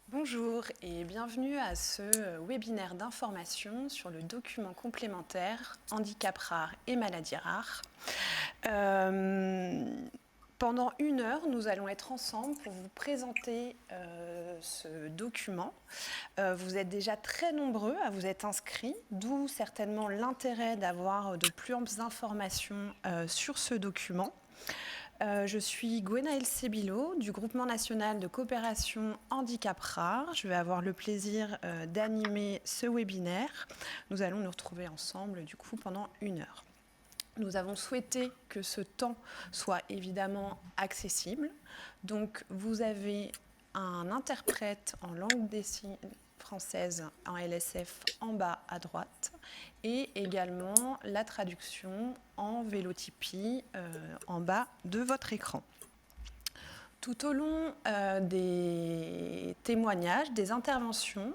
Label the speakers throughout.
Speaker 1: Bonjour et bienvenue à ce webinaire d'information sur le document complémentaire handicap rare et maladies rares. Pendant 1 heure, nous allons être ensemble pour vous présenter ce document. Vous êtes déjà très nombreux à vous être inscrits, d'où certainement l'intérêt d'avoir de plus amples informations sur ce document. Je suis Gwenaëlle Sebilo du Groupement national de coopération handicap rare. Je vais avoir le plaisir d'animer ce webinaire. Nous allons nous retrouver ensemble du coup pendant 1 heure. Nous avons souhaité que ce temps soit évidemment accessible. Donc vous avez un interprète en langue des signes française en LSF en bas à droite et également la traduction en vélotypie en bas de votre écran. Tout au long des témoignages, des interventions,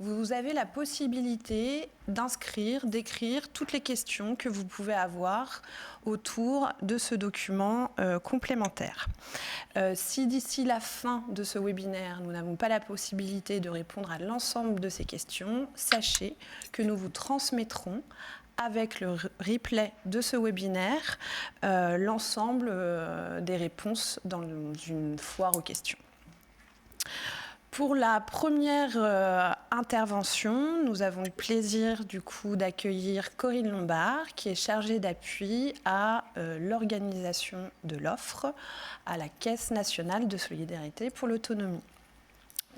Speaker 1: vous avez la possibilité d'inscrire, d'écrire toutes les questions que vous pouvez avoir autour de ce document complémentaire. Si d'ici la fin de ce webinaire, nous n'avons pas la possibilité de répondre à l'ensemble de ces questions, sachez que nous vous transmettrons avec le replay de ce webinaire, l'ensemble des réponses dans une foire aux questions. Pour la première intervention, nous avons le plaisir du coup d'accueillir Corinne Lombard, qui est chargée d'appui à l'organisation de l'offre à la Caisse nationale de solidarité pour l'autonomie.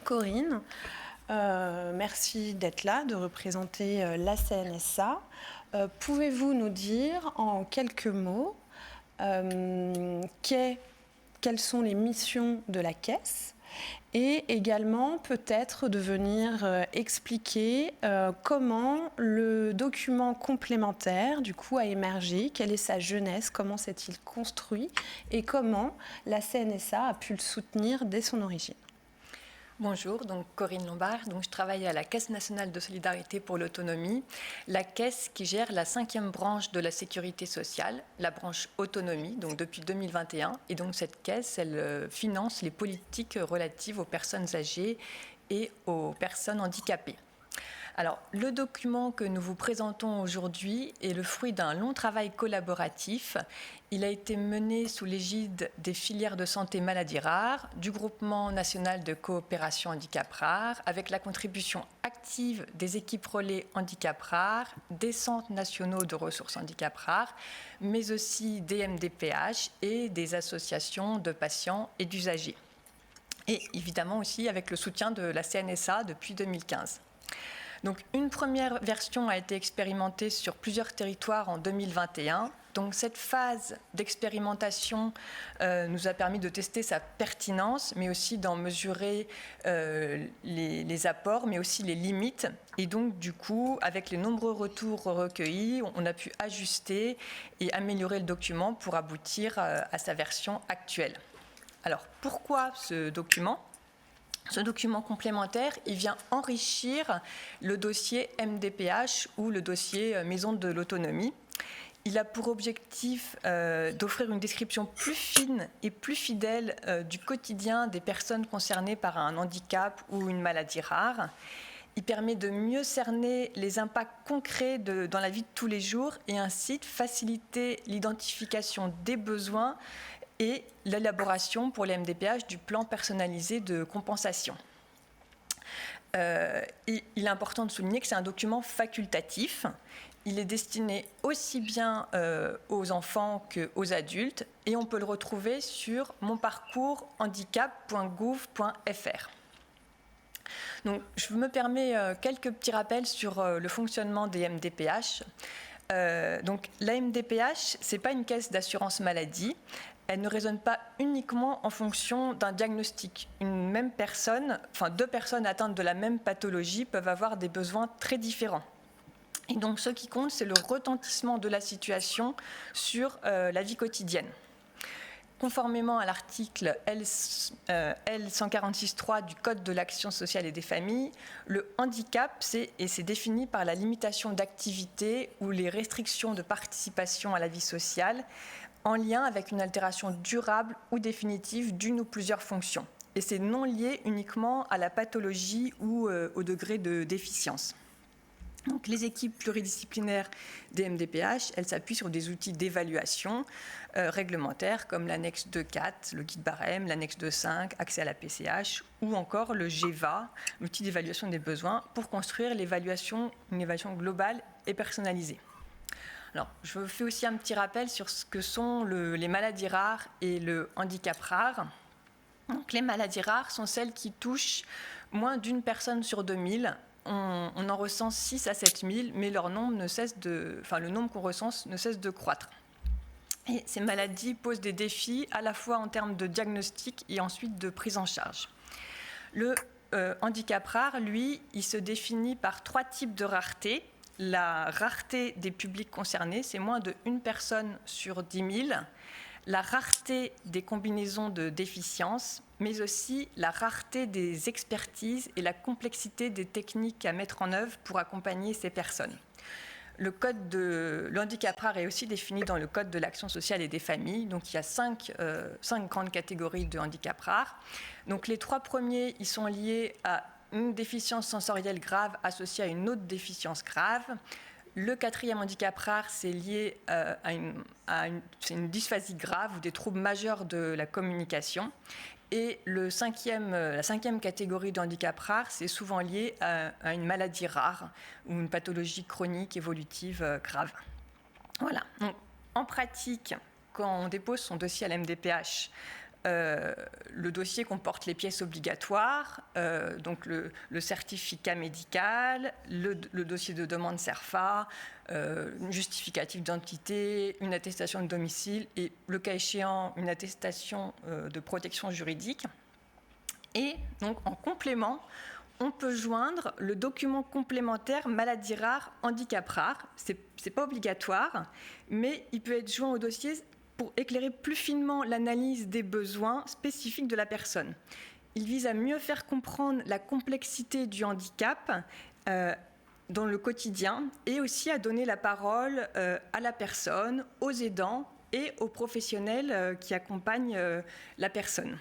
Speaker 1: Corinne, merci d'être là, de représenter la CNSA. Pouvez-vous nous dire en quelques mots quelles sont les missions de la Caisse et également peut-être de venir expliquer comment le document complémentaire du coup a émergé, quelle est sa genèse, comment s'est-il construit et comment la CNSA a pu le soutenir dès son origine.
Speaker 2: Bonjour, donc Corinne Lombard, donc je travaille à la Caisse nationale de solidarité pour l'autonomie, la caisse qui gère la 5e branche de la sécurité sociale, la branche autonomie, donc depuis 2021. Et donc cette caisse, elle finance les politiques relatives aux personnes âgées et aux personnes handicapées. Alors, le document que nous vous présentons aujourd'hui est le fruit d'un long travail collaboratif. Il a été mené sous l'égide des filières de santé maladies rares, du Groupement national de coopération handicap rare, avec la contribution active des équipes relais handicap rare, des centres nationaux de ressources handicap rares, mais aussi des MDPH et des associations de patients et d'usagers. Et évidemment aussi avec le soutien de la CNSA depuis 2015. Donc, une première version a été expérimentée sur plusieurs territoires en 2021. Donc, cette phase d'expérimentation nous a permis de tester sa pertinence, mais aussi d'en mesurer les apports, mais aussi les limites. Et donc, du coup, avec les nombreux retours recueillis, on a pu ajuster et améliorer le document pour aboutir à sa version actuelle. Alors, pourquoi ce document ? Ce document complémentaire, il vient enrichir le dossier MDPH ou le dossier Maison de l'autonomie. Il a pour objectif d'offrir une description plus fine et plus fidèle du quotidien des personnes concernées par un handicap ou une maladie rare. Il permet de mieux cerner les impacts concrets dans la vie de tous les jours et ainsi de faciliter l'identification des besoins et l'élaboration pour les MDPH du plan personnalisé de compensation. Il est important de souligner que c'est un document facultatif. Il est destiné aussi bien aux enfants qu'aux adultes et on peut le retrouver sur monparcourshandicap.gouv.fr. Donc, je me permets quelques petits rappels sur le fonctionnement des MDPH. Donc, la MDPH, ce n'est pas une caisse d'assurance maladie. Elle ne raisonne pas uniquement en fonction d'un diagnostic. Une même personne, enfin 2 personnes atteintes de la même pathologie peuvent avoir des besoins très différents. Et donc ce qui compte, c'est le retentissement de la situation sur la vie quotidienne. Conformément à l'article L146.3 du Code de l'action sociale et des familles, le handicap, c'est défini par la limitation d'activité ou les restrictions de participation à la vie sociale en lien avec une altération durable ou définitive d'une ou plusieurs fonctions. Et c'est non lié uniquement à la pathologie ou au degré de déficience. Donc, les équipes pluridisciplinaires des MDPH, elles s'appuient sur des outils d'évaluation réglementaires comme l'annexe 2.4, le guide barème, l'annexe 2.5, accès à la PCH, ou encore le GEVA, l'outil d'évaluation des besoins, pour construire une évaluation globale et personnalisée. Alors, je fais aussi un petit rappel sur ce que sont les maladies rares et le handicap rare. Donc, les maladies rares sont celles qui touchent moins d'une personne sur 2000. On en recense 6 à 7 000, mais le nombre qu'on recense ne cesse de croître. Et ces maladies posent des défis à la fois en termes de diagnostic et ensuite de prise en charge. Le handicap rare, lui, il se définit par 3 types de rareté. La rareté des publics concernés, c'est moins de 1 personne sur 10 000. La rareté des combinaisons de déficiences, mais aussi la rareté des expertises et la complexité des techniques à mettre en œuvre pour accompagner ces personnes. Le handicap rare est aussi défini dans le Code de l'action sociale et des familles. Donc, il y a 5 grandes catégories de handicap rare. Donc, les 3 premiers, ils sont liés à une déficience sensorielle grave associée à une autre déficience grave. Le 4e handicap rare, c'est lié à une dysphasie grave ou des troubles majeurs de la communication. Et la 5e catégorie de handicap rare, c'est souvent lié à une maladie rare ou une pathologie chronique évolutive grave. Voilà. Donc, en pratique, quand on dépose son dossier à la MDPH, le dossier comporte les pièces obligatoires, donc le certificat médical, le dossier de demande CERFA, un justificatif d'identité, une attestation de domicile et, le cas échéant, une attestation de protection juridique. Et donc, en complément, on peut joindre le document complémentaire maladie rare, handicap rare. C'est pas obligatoire, mais il peut être joint au dossier pour éclairer plus finement l'analyse des besoins spécifiques de la personne. Il vise à mieux faire comprendre la complexité du handicap dans le quotidien et aussi à donner la parole à la personne, aux aidants et aux professionnels qui accompagnent la personne.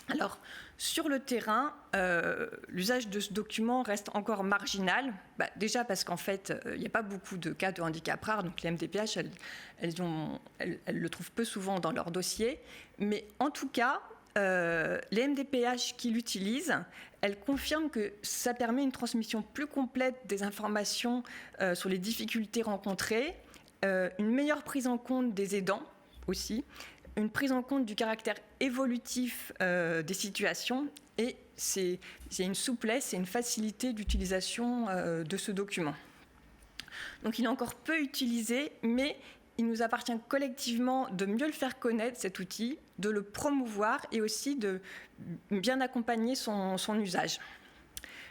Speaker 2: Alors, sur le terrain, l'usage de ce document reste encore marginal. Déjà parce qu'en fait, il n'y a pas beaucoup de cas de handicap rare, donc les MDPH, elles le trouvent peu souvent dans leur dossier. Mais en tout cas, les MDPH qui l'utilisent, elles confirment que ça permet une transmission plus complète des informations sur les difficultés rencontrées, une meilleure prise en compte des aidants aussi, une prise en compte du caractère évolutif des situations et c'est une souplesse et une facilité d'utilisation de ce document. Donc il est encore peu utilisé, mais il nous appartient collectivement de mieux le faire connaître, cet outil, de le promouvoir et aussi de bien accompagner son usage.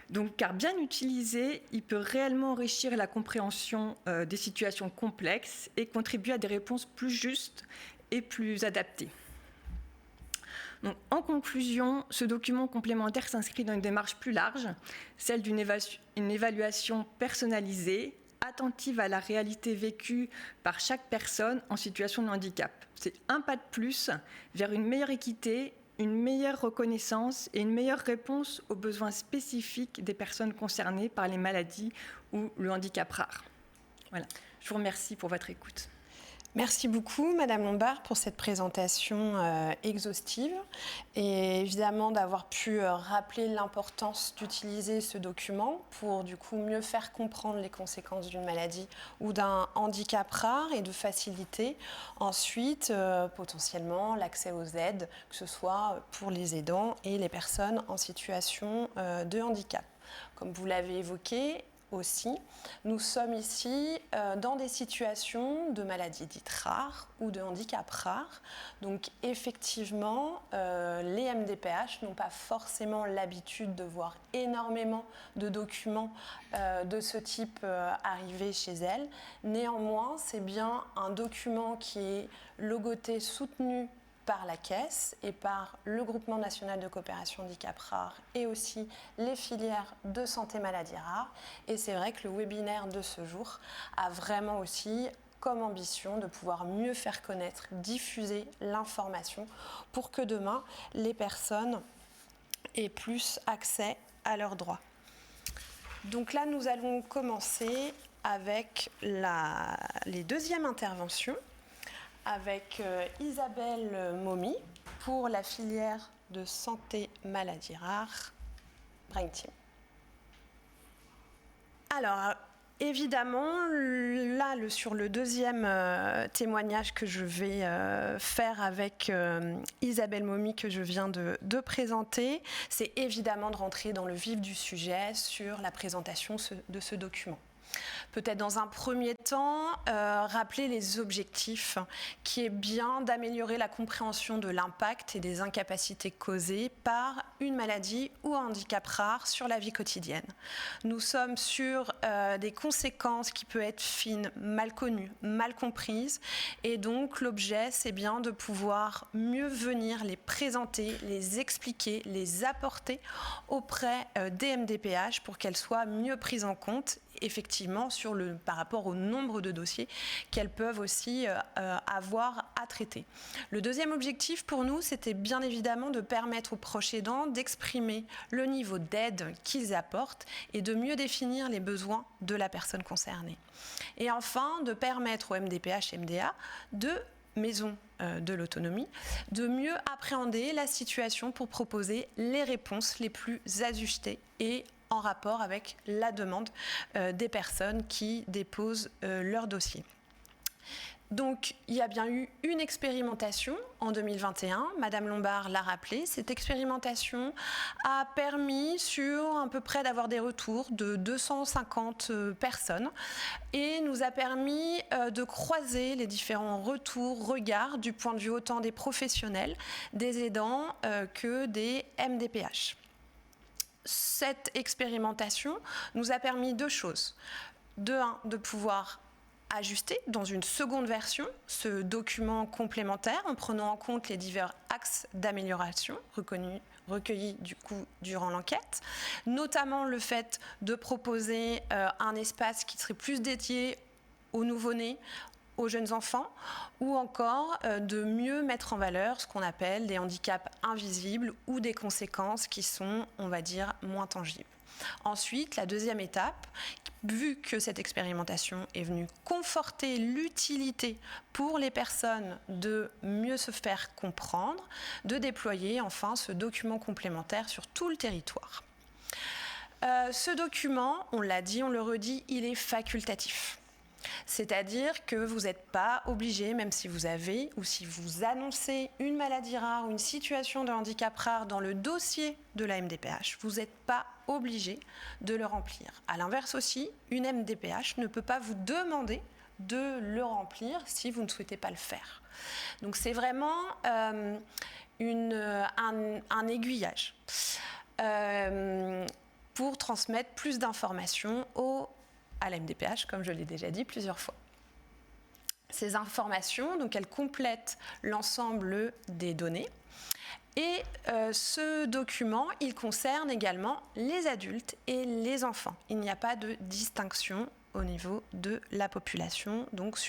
Speaker 2: Donc, car bien utilisé, il peut réellement enrichir la compréhension des situations complexes et contribuer à des réponses plus justes et plus adaptées. Donc, en conclusion, ce document complémentaire s'inscrit dans une démarche plus large, celle d'une évaluation personnalisée, attentive à la réalité vécue par chaque personne en situation de handicap. C'est un pas de plus vers une meilleure équité, une meilleure reconnaissance et une meilleure réponse aux besoins spécifiques des personnes concernées par les maladies ou le handicap rare. Voilà. Je vous remercie pour votre écoute.
Speaker 1: Merci beaucoup, Madame Lombard, pour cette présentation exhaustive et évidemment d'avoir pu rappeler l'importance d'utiliser ce document pour du coup mieux faire comprendre les conséquences d'une maladie ou d'un handicap rare et de faciliter ensuite potentiellement l'accès aux aides, que ce soit pour les aidants et les personnes en situation de handicap. Comme vous l'avez évoqué, aussi, nous sommes ici dans des situations de maladies dites rares ou de handicap rares. Donc effectivement, les MDPH n'ont pas forcément l'habitude de voir énormément de documents de ce type arriver chez elles. Néanmoins, c'est bien un document qui est logoté, soutenu par la Caisse et par le Groupement national de coopération handicap rare et aussi les filières de santé maladies rares. Et c'est vrai que le webinaire de ce jour a vraiment aussi comme ambition de pouvoir mieux faire connaître, diffuser l'information pour que demain, les personnes aient plus accès à leurs droits. Donc là, nous allons commencer avec les deuxièmes interventions, avec Isabelle Momy pour la filière de santé maladies rares, Brain Team. Alors, évidemment, là, sur le deuxième témoignage que je vais faire avec Isabelle Momy, que je viens de présenter, c'est évidemment de rentrer dans le vif du sujet sur la présentation de ce document. Peut-être dans un premier temps, rappeler les objectifs, qui est bien d'améliorer la compréhension de l'impact et des incapacités causées par une maladie ou un handicap rare sur la vie quotidienne. Nous sommes sur des conséquences qui peuvent être fines, mal connues, mal comprises, et donc l'objet, c'est bien de pouvoir mieux venir les présenter, les expliquer, les apporter auprès des MDPH pour qu'elles soient mieux prises en compte, effectivement, par rapport au nombre de dossiers qu'elles peuvent aussi avoir à traiter. Le deuxième objectif pour nous, c'était bien évidemment de permettre aux proches aidants d'exprimer le niveau d'aide qu'ils apportent et de mieux définir les besoins de la personne concernée. Et enfin, de permettre aux MDPH et MDA de maisons de l'autonomie, de mieux appréhender la situation pour proposer les réponses les plus ajustées et en rapport avec la demande des personnes qui déposent leur dossier. Donc, il y a bien eu une expérimentation en 2021, Madame Lombard l'a rappelé. Cette expérimentation a permis à peu près d'avoir des retours de 250 personnes et nous a permis de croiser les différents regards du point de vue autant des professionnels, des aidants que des MDPH. Cette expérimentation nous a permis deux choses. De pouvoir ajuster dans une seconde version ce document complémentaire en prenant en compte les divers axes d'amélioration recueillis du coup durant l'enquête, notamment le fait de proposer un espace qui serait plus dédié aux nouveau-nés, aux jeunes enfants, ou encore de mieux mettre en valeur ce qu'on appelle des handicaps invisibles ou des conséquences qui sont, on va dire, moins tangibles. Ensuite, la deuxième étape, vu que cette expérimentation est venue conforter l'utilité pour les personnes de mieux se faire comprendre, de déployer enfin ce document complémentaire sur tout le territoire. Ce document, on l'a dit, on le redit, il est facultatif. C'est-à-dire que vous n'êtes pas obligé, même si vous avez ou si vous annoncez une maladie rare ou une situation de handicap rare dans le dossier de la MDPH, vous n'êtes pas obligé de le remplir. À l'inverse aussi, une MDPH ne peut pas vous demander de le remplir si vous ne souhaitez pas le faire. Donc c'est vraiment un aiguillage pour transmettre plus d'informations à la MDPH, comme je l'ai déjà dit plusieurs fois. Ces informations, donc, elles complètent l'ensemble des données. Et ce document, il concerne également les adultes et les enfants. Il n'y a pas de distinction au niveau de la population, donc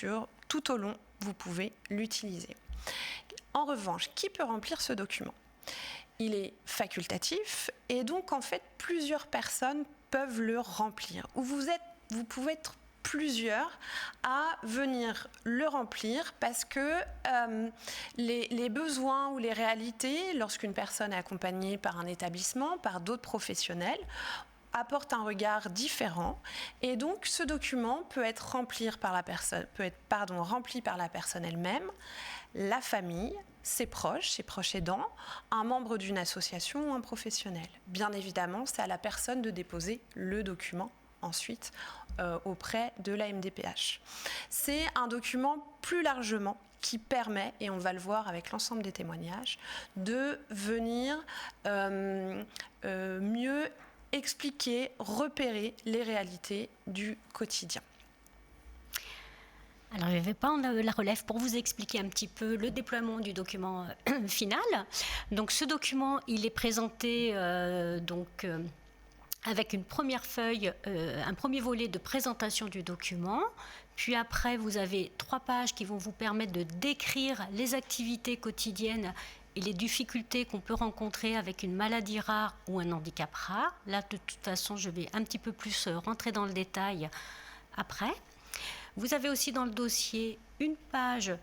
Speaker 1: tout au long, vous pouvez l'utiliser. En revanche, qui peut remplir ce document ? Il est facultatif et donc, en fait, plusieurs personnes peuvent le remplir. Vous pouvez être plusieurs à venir le remplir parce que les besoins ou les réalités, lorsqu'une personne est accompagnée par un établissement, par d'autres professionnels, apportent un regard différent et donc ce document peut être rempli par la personne elle-même, la famille, ses proches aidants, un membre d'une association ou un professionnel. Bien évidemment, c'est à la personne de déposer le document ensuite auprès de la MDPH. C'est un document plus largement qui permet, et on va le voir avec l'ensemble des témoignages, de venir mieux expliquer, repérer les réalités du quotidien.
Speaker 3: Alors, je vais prendre la relève pour vous expliquer un petit peu le déploiement du document final. Donc, ce document, il est présenté avec une première feuille, un premier volet de présentation du document, Puis après, vous avez 3 pages qui vont vous permettre de décrire les activités quotidiennes et les difficultés qu'on peut rencontrer avec une maladie rare ou un handicap rare. Là, de toute façon, je vais un petit peu plus rentrer dans le détail après. Vous avez aussi dans le dossier une page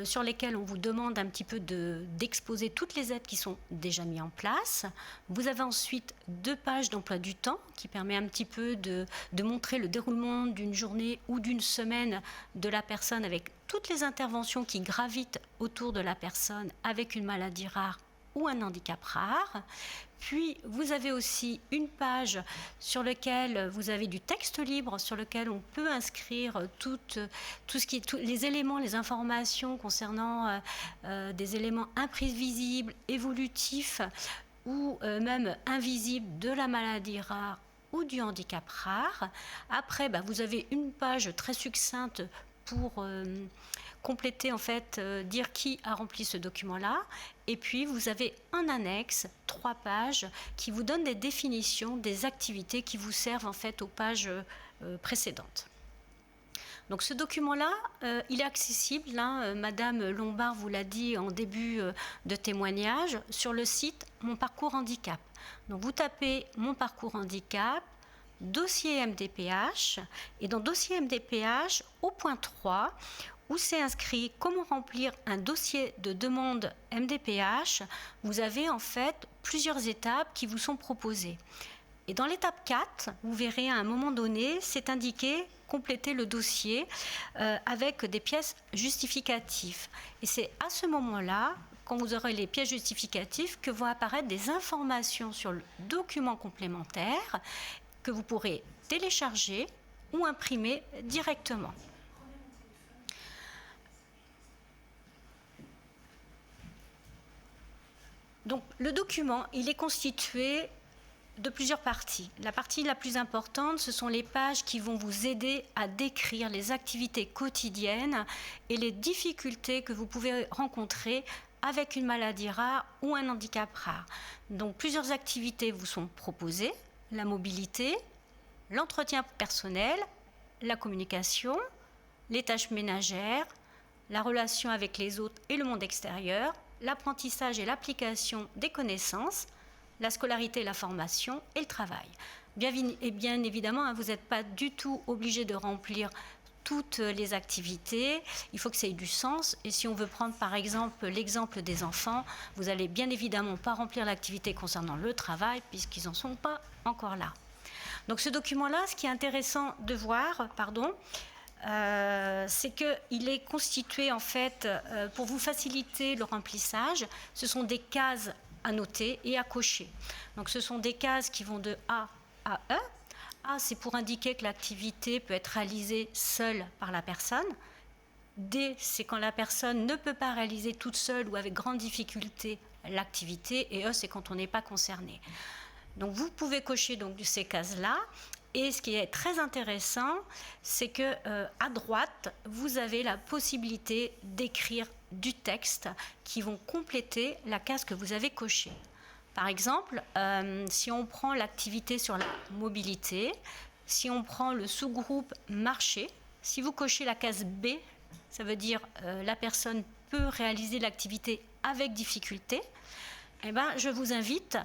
Speaker 3: sur lesquelles on vous demande un petit peu d'exposer toutes les aides qui sont déjà mises en place. Vous avez ensuite 2 pages d'emploi du temps qui permet un petit peu de montrer le déroulement d'une journée ou d'une semaine de la personne avec toutes les interventions qui gravitent autour de la personne avec une maladie rare ou un handicap rare. Puis, vous avez aussi une page sur laquelle vous avez du texte libre, sur lequel on peut inscrire tous les éléments, les informations concernant des éléments imprévisibles, évolutifs ou même invisibles de la maladie rare ou du handicap rare. Après, vous avez une page très succincte pour compléter, en fait, dire qui a rempli ce document-là. Et puis, vous avez un annexe, 3 pages, qui vous donnent des définitions des activités qui vous servent, en fait, aux pages précédentes. Donc, ce document-là, il est accessible, Madame Lombard vous l'a dit en début de témoignage, sur le site Mon Parcours Handicap. Donc, vous tapez Mon Parcours Handicap, dossier MDPH, et dans dossier MDPH, au point 3, où c'est inscrit comment remplir un dossier de demande MDPH, vous avez en fait plusieurs étapes qui vous sont proposées. Et dans l'étape 4, vous verrez à un moment donné, c'est indiqué compléter le dossier avec des pièces justificatives. Et c'est à ce moment-là, quand vous aurez les pièces justificatives, que vont apparaître des informations sur le document complémentaire que vous pourrez télécharger ou imprimer directement. Donc, le document, il est constitué de plusieurs parties. La partie la plus importante, ce sont les pages qui vont vous aider à décrire les activités quotidiennes et les difficultés que vous pouvez rencontrer avec une maladie rare ou un handicap rare. Donc, plusieurs activités vous sont proposées: la mobilité, l'entretien personnel, la communication, les tâches ménagères, la relation avec les autres et le monde extérieur, l'apprentissage et l'application des connaissances, la scolarité et la formation et le travail. Bien évidemment, vous n'êtes pas du tout obligé de remplir toutes les activités, il faut que ça ait du sens. Et si on veut prendre par exemple l'exemple des enfants, vous n'allez bien évidemment pas remplir l'activité concernant le travail puisqu'ils n'en sont pas encore là. Donc ce document-là, ce qui est intéressant de voir, c'est qu'il est constitué en fait pour vous faciliter le remplissage. Ce sont des cases à noter et à cocher. Donc ce sont des cases qui vont de A à E. A, c'est pour indiquer que l'activité peut être réalisée seule par la personne. D, c'est quand la personne ne peut pas réaliser toute seule ou avec grande difficulté l'activité. Et E, c'est quand on n'est pas concerné. Donc vous pouvez cocher donc ces cases-là. Et ce qui est très intéressant, c'est que à droite, vous avez la possibilité d'écrire du texte qui vont compléter la case que vous avez cochée. Par exemple, si on prend l'activité sur la mobilité, si on prend le sous-groupe marché, si vous cochez la case B, ça veut dire la personne peut réaliser l'activité avec difficulté. Eh ben, je vous invite,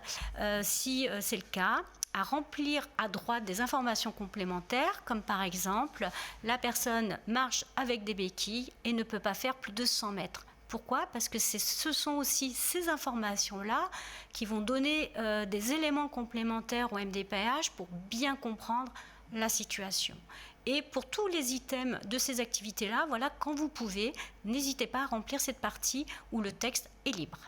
Speaker 3: si c'est le cas, à remplir à droite des informations complémentaires, comme par exemple, la personne marche avec des béquilles et ne peut pas faire plus de 100 mètres. Pourquoi ? Parce que ce sont aussi ces informations-là qui vont donner des éléments complémentaires au MDPH pour bien comprendre la situation. Et pour tous les items de ces activités-là, voilà, quand vous pouvez, n'hésitez pas à remplir cette partie où le texte est libre.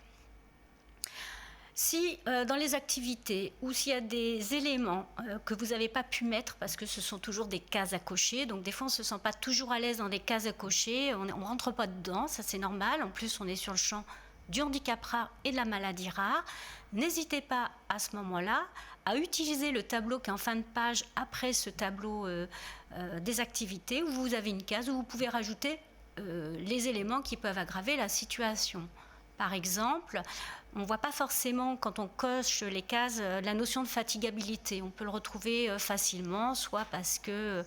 Speaker 3: Si dans les activités ou s'il y a des éléments que vous n'avez pas pu mettre parce que ce sont toujours des cases à cocher, donc des fois on ne se sent pas toujours à l'aise dans des cases à cocher, on ne rentre pas dedans, ça c'est normal, en plus on est sur le champ du handicap rare et de la maladie rare, n'hésitez pas à ce moment-là à utiliser le tableau qui est en fin de page après ce tableau des activités où vous avez une case où vous pouvez rajouter les éléments qui peuvent aggraver la situation. Par exemple, on ne voit pas forcément, quand on coche les cases, la notion de fatigabilité. On peut le retrouver facilement, soit parce que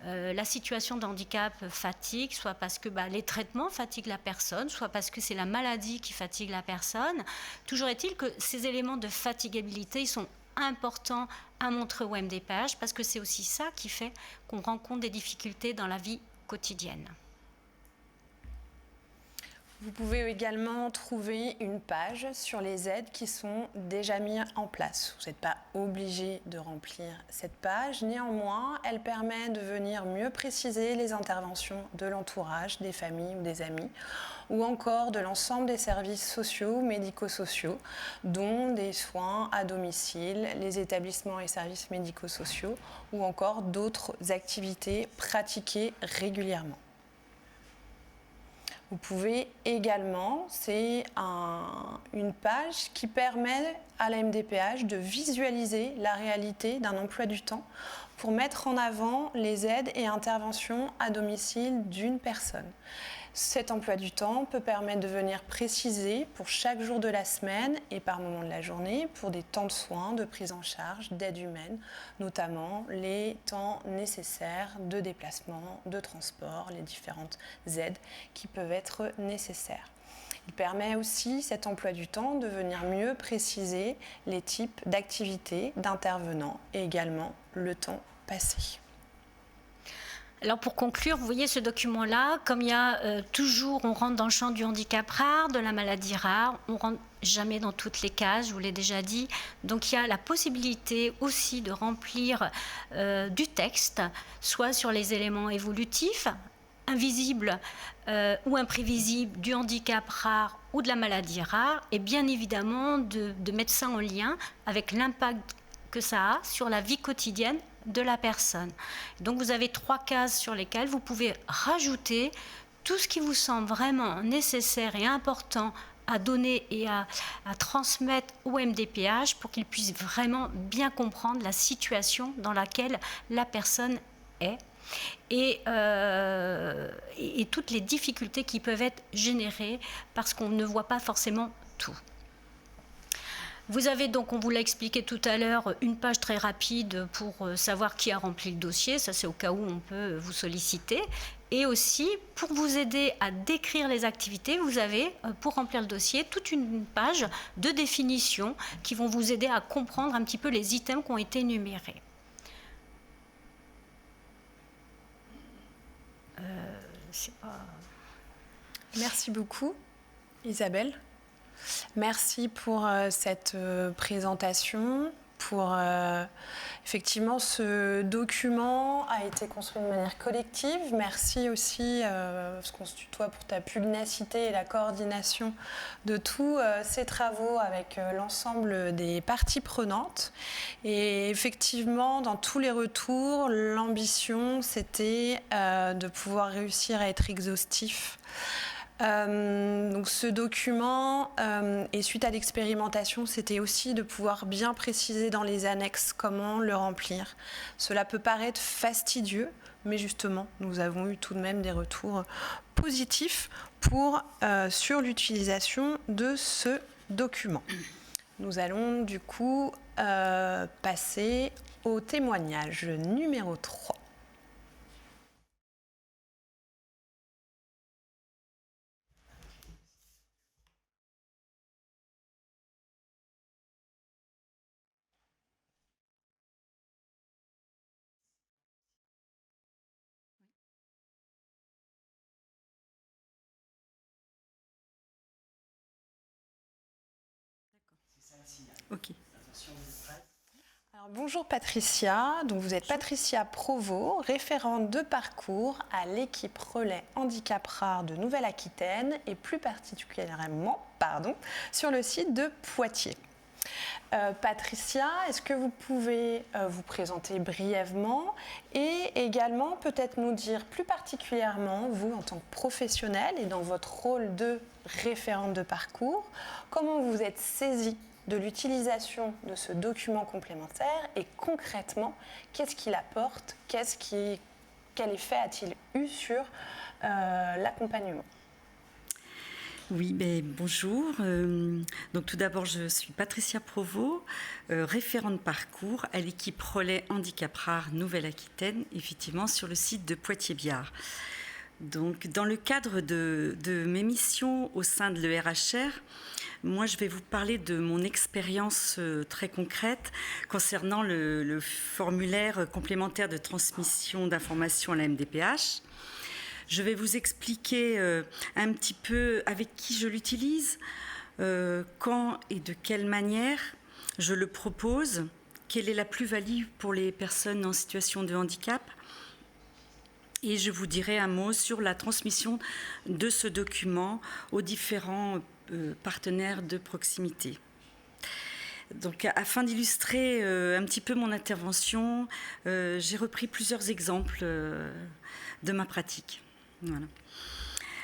Speaker 3: la situation de handicap fatigue, soit parce que les traitements fatiguent la personne, soit parce que c'est la maladie qui fatigue la personne. Toujours est-il que ces éléments de fatigabilité, ils sont importants à montrer au MDPH parce que c'est aussi ça qui fait qu'on rencontre des difficultés dans la vie quotidienne.
Speaker 1: Vous pouvez également trouver une page sur les aides qui sont déjà mises en place. Vous n'êtes pas obligé de remplir cette page. Néanmoins, elle permet de venir mieux préciser les interventions de l'entourage, des familles ou des amis, ou encore de l'ensemble des services sociaux, médico-sociaux, dont des soins à domicile, les établissements et services médico-sociaux, ou encore d'autres activités pratiquées régulièrement. Vous pouvez également, c'est une page qui permet à la MDPH de visualiser la réalité d'un emploi du temps pour mettre en avant les aides et interventions à domicile d'une personne. Cet emploi du temps peut permettre de venir préciser pour chaque jour de la semaine et par moment de la journée pour des temps de soins, de prise en charge, d'aide humaine, notamment les temps nécessaires de déplacement, de transport, les différentes aides qui peuvent être nécessaires. Il permet aussi, cet emploi du temps, de venir mieux préciser les types d'activités, d'intervenants et également le temps passé.
Speaker 3: Alors pour conclure, vous voyez ce document-là, comme il y a toujours, on rentre dans le champ du handicap rare, de la maladie rare, on ne rentre jamais dans toutes les cases, je vous l'ai déjà dit. Donc il y a la possibilité aussi de remplir du texte, soit sur les éléments évolutifs, invisibles ou imprévisibles du handicap rare ou de la maladie rare, et bien évidemment de mettre ça en lien avec l'impact que ça a sur la vie quotidienne de la personne. Donc vous avez 3 cases sur lesquelles vous pouvez rajouter tout ce qui vous semble vraiment nécessaire et important à donner et à transmettre au MDPH pour qu'il puisse vraiment bien comprendre la situation dans laquelle la personne est et toutes les difficultés qui peuvent être générées parce qu'on ne voit pas forcément tout. Vous avez donc, on vous l'a expliqué tout à l'heure, une page très rapide pour savoir qui a rempli le dossier. Ça, c'est au cas où on peut vous solliciter. Et aussi, pour vous aider à décrire les activités, vous avez, pour remplir le dossier, toute une page de définition qui vont vous aider à comprendre un petit peu les items qui ont été énumérés.
Speaker 1: Merci beaucoup, Isabelle. Merci pour cette présentation. Effectivement, ce document a été construit de manière collective. Merci aussi, parce qu'on se tutoie, pour ta pugnacité et la coordination de tous ces travaux avec l'ensemble des parties prenantes. Et effectivement, dans tous les retours, l'ambition, c'était de pouvoir réussir à être exhaustif. Donc ce document, et suite à l'expérimentation, c'était aussi de pouvoir bien préciser dans les annexes comment le remplir. Cela peut paraître fastidieux, mais justement, nous avons eu tout de même des retours positifs sur l'utilisation de ce document. Nous allons du coup passer au témoignage numéro 3.
Speaker 2: Ok.
Speaker 1: Alors, bonjour Patricia, donc vous êtes Patricia Provost, référente de parcours à l'équipe relais handicap rare de Nouvelle-Aquitaine et plus particulièrement sur le site de Poitiers. Patricia, est-ce que vous pouvez vous présenter brièvement et également peut-être nous dire plus particulièrement, vous en tant que professionnelle et dans votre rôle de référente de parcours, comment vous vous êtes saisie de l'utilisation de ce document complémentaire et concrètement, qu'est-ce qu'il apporte, quel effet a-t-il eu sur l'accompagnement ?
Speaker 4: Oui, bonjour. Donc tout d'abord, je suis Patricia Provost, référente parcours à l'équipe Relais Handicap Rare Nouvelle-Aquitaine, effectivement sur le site de Poitiers-Biard. Donc dans le cadre de mes missions au sein de l'ERHR, moi je vais vous parler de mon expérience très concrète concernant le formulaire complémentaire de transmission d'informations à la MDPH. Je vais vous expliquer un petit peu avec qui je l'utilise, quand et de quelle manière je le propose, quelle est la plus-value pour les personnes en situation de handicap. Et je vous dirai un mot sur la transmission de ce document aux différents partenaires de proximité. Donc, afin d'illustrer un petit peu mon intervention, j'ai repris plusieurs exemples de ma pratique. Voilà.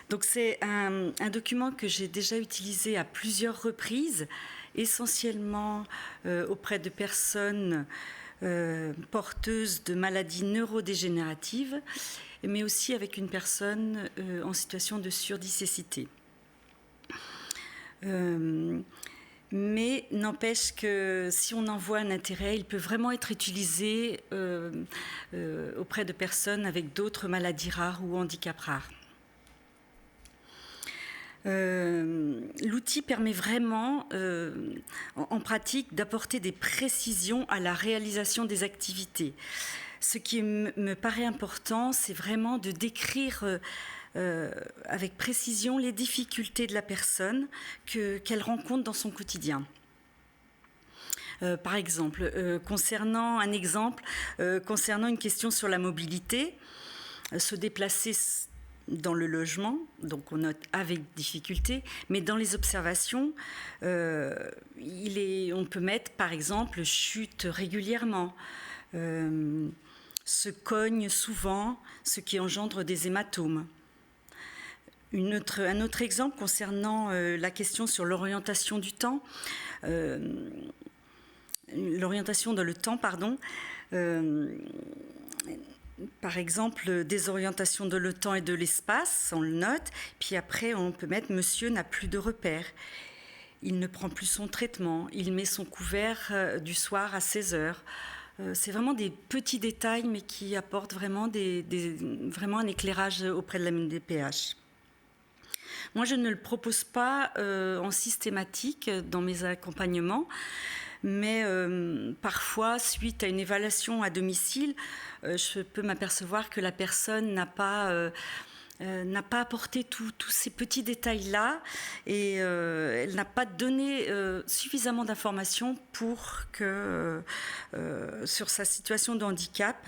Speaker 4: Donc c'est un document que j'ai déjà utilisé à plusieurs reprises, essentiellement auprès de personnes porteuses de maladies neurodégénératives, mais aussi avec une personne en situation de surdicécité. Mais n'empêche que si on en voit un intérêt, il peut vraiment être utilisé auprès de personnes avec d'autres maladies rares ou handicaps rares. L'outil permet vraiment, en pratique, d'apporter des précisions à la réalisation des activités. Ce qui me paraît important, c'est vraiment de décrire avec précision les difficultés de la personne qu'elle rencontre dans son quotidien. Par exemple, concernant une question sur la mobilité, se déplacer dans le logement, donc on note avec difficulté, mais dans les observations, on peut mettre par exemple chute régulièrement, se cogne souvent, ce qui engendre des hématomes. Un autre exemple concernant la question sur l'orientation du temps, l'orientation dans le temps, pardon. Par exemple, désorientation de le temps et de l'espace, on le note. Puis après, on peut mettre « Monsieur n'a plus de repères. Il ne prend plus son traitement. Il met son couvert du soir à 16 heures. » C'est vraiment des petits détails, mais qui apportent vraiment, vraiment un éclairage auprès de la MDPH. Moi, je ne le propose pas en systématique dans mes accompagnements, mais parfois, suite à une évaluation à domicile, je peux m'apercevoir que la personne n'a pas apporté tous ces petits détails-là et elle n'a pas donné suffisamment d'informations sur sa situation de handicap.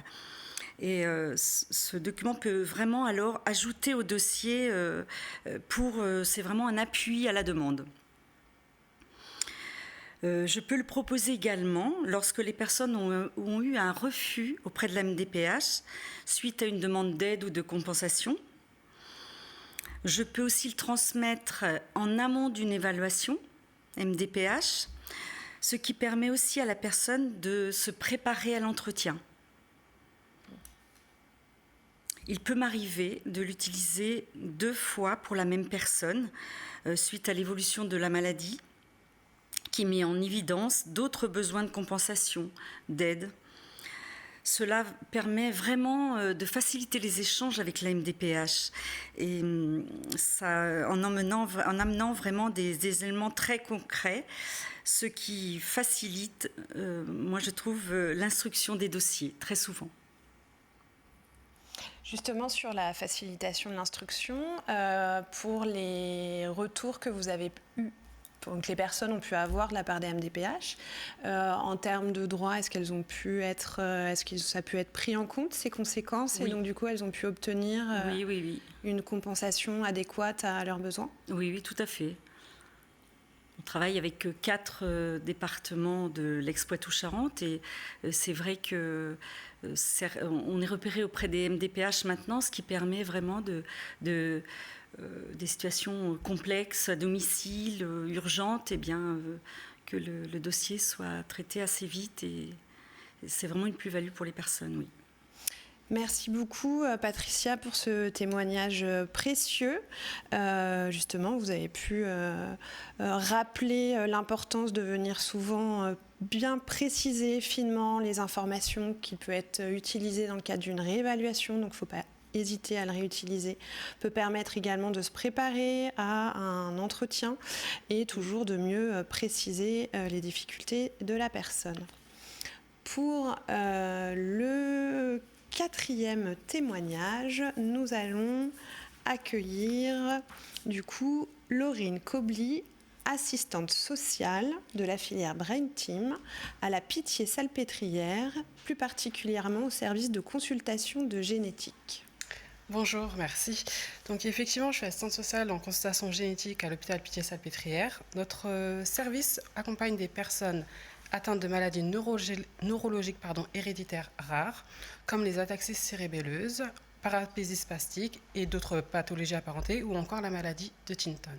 Speaker 4: Et ce document peut vraiment alors ajouter au dossier c'est vraiment un appui à la demande. Je peux le proposer également lorsque les personnes ont eu un refus auprès de la MDPH suite à une demande d'aide ou de compensation. Je peux aussi le transmettre en amont d'une évaluation MDPH, ce qui permet aussi à la personne de se préparer à l'entretien. Il peut m'arriver de l'utiliser 2 fois pour la même personne suite à l'évolution de la maladie qui met en évidence d'autres besoins de compensation, d'aide. Cela permet vraiment de faciliter les échanges avec la MDPH et en amenant vraiment des éléments très concrets, ce qui facilite, moi je trouve, l'instruction des dossiers très souvent.
Speaker 1: Justement, sur la facilitation de l'instruction, pour les retours que vous avez eus, que les personnes ont pu avoir de la part des MDPH, en termes de droits, est-ce que ça a pu être pris en compte, ces conséquences, oui. Et donc du coup, elles ont pu obtenir
Speaker 4: oui.
Speaker 1: une compensation adéquate à leurs besoins ?
Speaker 4: Oui, tout à fait. On travaille avec 4 départements de l'Ex-Poitou-Charentes et c'est vrai qu'on est repéré auprès des MDPH maintenant, ce qui permet vraiment des situations complexes à domicile, urgentes, que le dossier soit traité assez vite et c'est vraiment une plus-value pour les personnes, oui.
Speaker 1: Merci beaucoup Patricia pour ce témoignage précieux. Justement, vous avez pu rappeler l'importance de venir souvent bien préciser finement les informations qui peuvent être utilisées dans le cadre d'une réévaluation. Donc, il ne faut pas hésiter à le réutiliser. Peut permettre également de se préparer à un entretien et toujours de mieux préciser les difficultés de la personne. Pour le 4e témoignage, nous allons accueillir du coup Laurine Kobli, assistante sociale de la filière Brain Team à la Pitié-Salpêtrière, plus particulièrement au service de consultation de génétique.
Speaker 5: Bonjour, merci. Donc effectivement, je suis assistante sociale en consultation génétique à l'hôpital Pitié-Salpêtrière. Notre service accompagne des personnes atteintes de maladies neurologiques héréditaires rares, comme les ataxies cérébelleuses, paraplésie spastique et d'autres pathologies apparentées, ou encore la maladie de Tinton.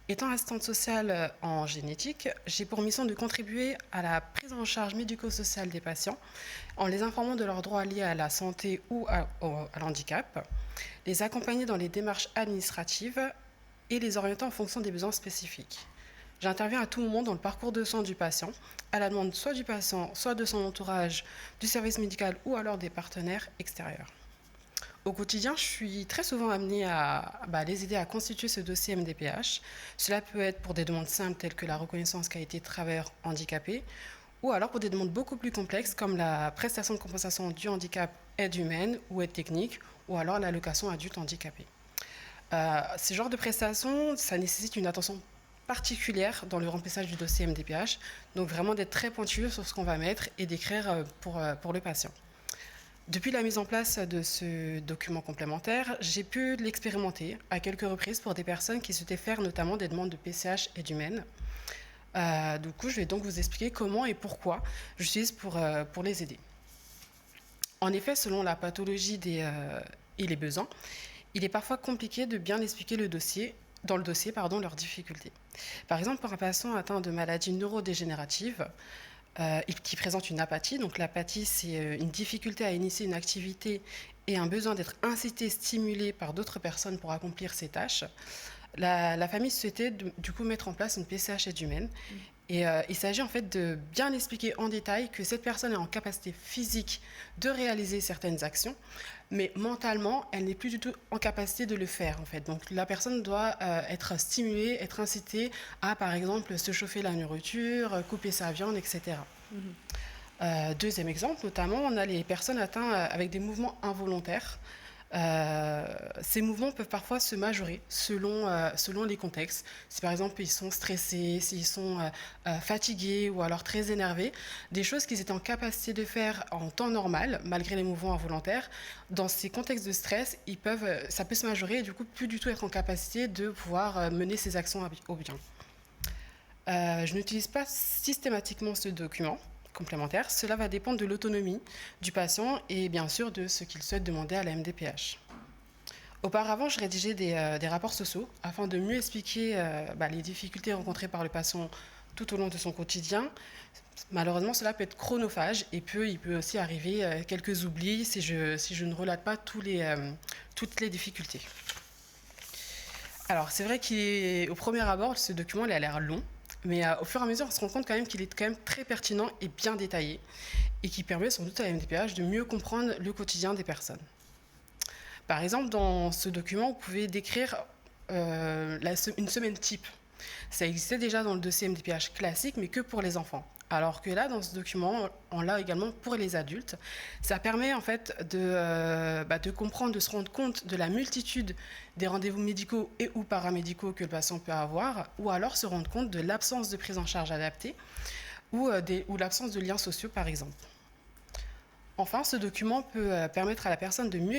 Speaker 5: Étant assistante sociale en génétique, j'ai pour mission de contribuer à la prise en charge médico-sociale des patients en les informant de leurs droits liés à la santé ou à l'handicap, les accompagner dans les démarches administratives et les orienter en fonction des besoins spécifiques. J'interviens à tout moment dans le parcours de soins du patient, à la demande soit du patient, soit de son entourage, du service médical ou alors des partenaires extérieurs. Au quotidien, je suis très souvent amenée à les aider à constituer ce dossier MDPH. Cela peut être pour des demandes simples telles que la reconnaissance qualité de travailleur handicapé, ou alors pour des demandes beaucoup plus complexes comme la prestation de compensation du handicap aide humaine ou aide technique, ou alors l'allocation adulte handicapé. Ce genre de prestations, ça nécessite une attention particulière dans le remplissage du dossier MDPH, donc vraiment d'être très pointueux sur ce qu'on va mettre et d'écrire pour le patient. Depuis la mise en place de ce document complémentaire, j'ai pu l'expérimenter à quelques reprises pour des personnes qui souhaitaient faire notamment des demandes de PCH aide humaine. Du coup, je vais donc vous expliquer comment et pourquoi j'utilise pour les aider. En effet, selon la pathologie et les besoins, il est parfois compliqué de bien expliquer leurs difficultés. Par exemple, pour un patient atteint de maladies neurodégénératives, qui présente une apathie. Donc l'apathie, c'est une difficulté à initier une activité et un besoin d'être incité, stimulé par d'autres personnes pour accomplir ces tâches. La famille souhaitait du coup mettre en place une PCH aide humaine. Et il s'agit en fait de bien expliquer en détail que cette personne est en capacité physique de réaliser certaines actions, mais mentalement, elle n'est plus du tout en capacité de le faire en fait. Donc la personne doit être stimulée, être incitée à, par exemple, se chauffer la nourriture, couper sa viande, etc. Deuxième exemple, notamment, on a les personnes atteintes avec des mouvements involontaires. Ces mouvements peuvent parfois se majorer selon les contextes. Si par exemple ils sont stressés, s'ils sont fatigués ou alors très énervés, des choses qu'ils étaient en capacité de faire en temps normal, malgré les mouvements involontaires, dans ces contextes de stress, ça peut se majorer et du coup plus du tout être en capacité de pouvoir mener ces actions au bien. Je n'utilise pas systématiquement ce document complémentaire. Cela va dépendre de l'autonomie du patient et bien sûr de ce qu'il souhaite demander à la MDPH. Auparavant, je rédigeais des rapports sociaux afin de mieux expliquer les difficultés rencontrées par le patient tout au long de son quotidien. Malheureusement, cela peut être chronophage et il peut aussi arriver quelques oublis si je ne relate pas toutes les difficultés. Alors, c'est vrai qu'au premier abord, ce document il a l'air long. Mais au fur et à mesure, on se rend compte quand même qu'il est quand même très pertinent et bien détaillé et qui permet sans doute à la MDPH de mieux comprendre le quotidien des personnes. Par exemple, dans ce document, vous pouvez décrire une semaine type. Ça existait déjà dans le dossier MDPH classique, mais que pour les enfants. Alors que là, dans ce document, on l'a également pour les adultes. Ça permet en fait de comprendre, de se rendre compte de la multitude des rendez-vous médicaux et ou paramédicaux que le patient peut avoir, ou alors se rendre compte de l'absence de prise en charge adaptée ou l'absence de liens sociaux, par exemple. Enfin, ce document peut permettre à la personne de mieux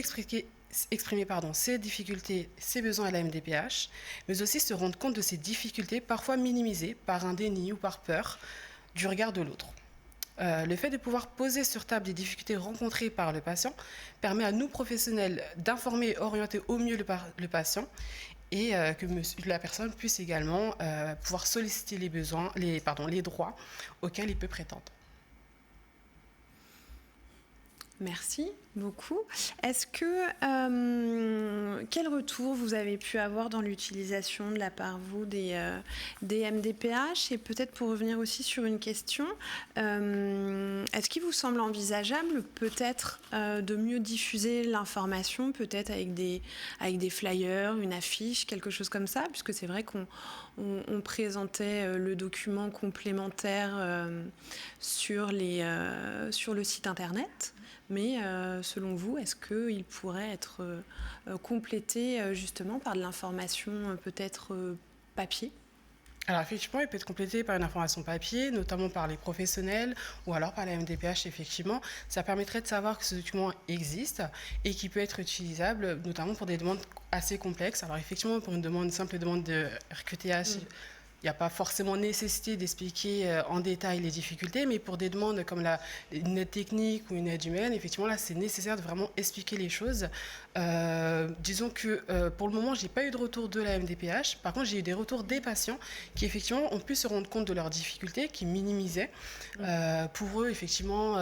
Speaker 5: exprimer ses difficultés, ses besoins à la MDPH, mais aussi se rendre compte de ces difficultés parfois minimisées par un déni ou par peur du regard de l'autre. Le fait de pouvoir poser sur table des difficultés rencontrées par le patient permet à nous professionnels d'informer et orienter au mieux le patient et que la personne puisse également pouvoir solliciter les droits auxquels il peut prétendre.
Speaker 1: Merci. beaucoup. Est-ce que quel retour vous avez pu avoir dans l'utilisation de la part vous des MDPH? Et peut-être pour revenir aussi sur une question, est-ce qu'il vous semble envisageable peut-être de mieux diffuser l'information, peut-être avec des flyers, une affiche, quelque chose comme ça, puisque c'est vrai qu'on présentait le document complémentaire sur le site internet. Mais selon vous, est-ce qu'il pourrait être complété justement par de l'information peut-être papier?
Speaker 5: Alors effectivement, il peut être complété par une information papier, notamment par les professionnels ou alors par la MDPH, effectivement. Ça permettrait de savoir que ce document existe et qu'il peut être utilisable, notamment pour des demandes assez complexes. Alors effectivement, pour une simple demande de RQTH, il n'y a pas forcément nécessité d'expliquer en détail les difficultés, mais pour des demandes comme une aide technique ou une aide humaine, effectivement, là, c'est nécessaire de vraiment expliquer les choses. Disons que pour le moment, je n'ai pas eu de retour de la MDPH. Par contre, j'ai eu des retours des patients qui, effectivement, ont pu se rendre compte de leurs difficultés, qui minimisaient. Pour eux, effectivement,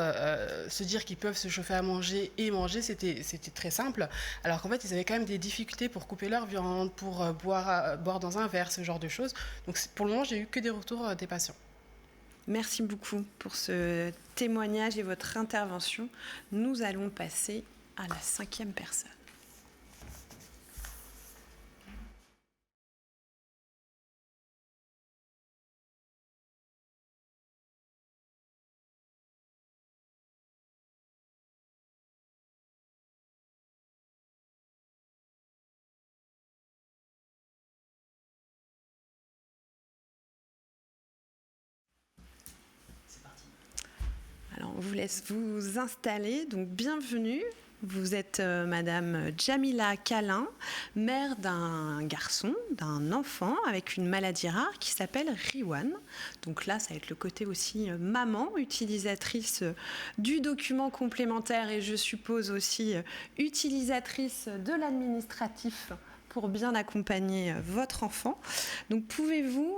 Speaker 5: se dire qu'ils peuvent se chauffer à manger et manger, c'était très simple. Alors qu'en fait, ils avaient quand même des difficultés pour couper leur viande, pour boire dans un verre, ce genre de choses. Donc, pour le moment, j'ai eu que des retours des patients.
Speaker 1: Merci beaucoup pour ce témoignage et votre intervention. Nous allons passer à la 5e personne. Alors, on vous laisse vous installer. Donc, bienvenue. Vous êtes Madame Djamila Kalin, mère d'un garçon, d'un enfant avec une maladie rare qui s'appelle Riwan. Donc là, ça va être le côté aussi maman, utilisatrice du document complémentaire et je suppose aussi utilisatrice de l'administratif pour bien accompagner votre enfant. Donc pouvez-vous,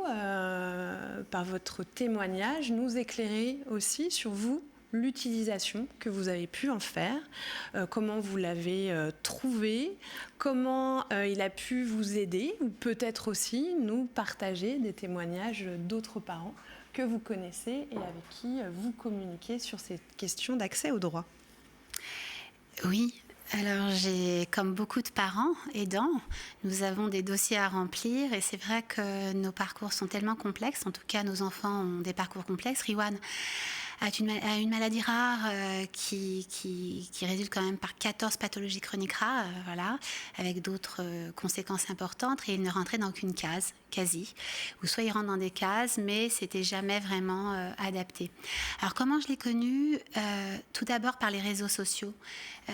Speaker 1: par votre témoignage, nous éclairer aussi sur vous, l'utilisation que vous avez pu en faire, comment vous l'avez trouvé, comment il a pu vous aider, ou peut-être aussi nous partager des témoignages d'autres parents que vous connaissez et avec qui vous communiquez sur ces questions d'accès au droit.
Speaker 6: Oui. Alors, comme beaucoup de parents aidants, nous avons des dossiers à remplir et c'est vrai que nos parcours sont tellement complexes. En tout cas, nos enfants ont des parcours complexes. Riwan a une maladie rare qui résulte quand même par 14 pathologies chroniques rares, voilà, avec d'autres conséquences importantes. Et il ne rentrait dans aucune case, quasi. Ou soit il rentre dans des cases, mais c'était jamais vraiment adapté. Alors comment je l'ai connu? Tout d'abord par les réseaux sociaux.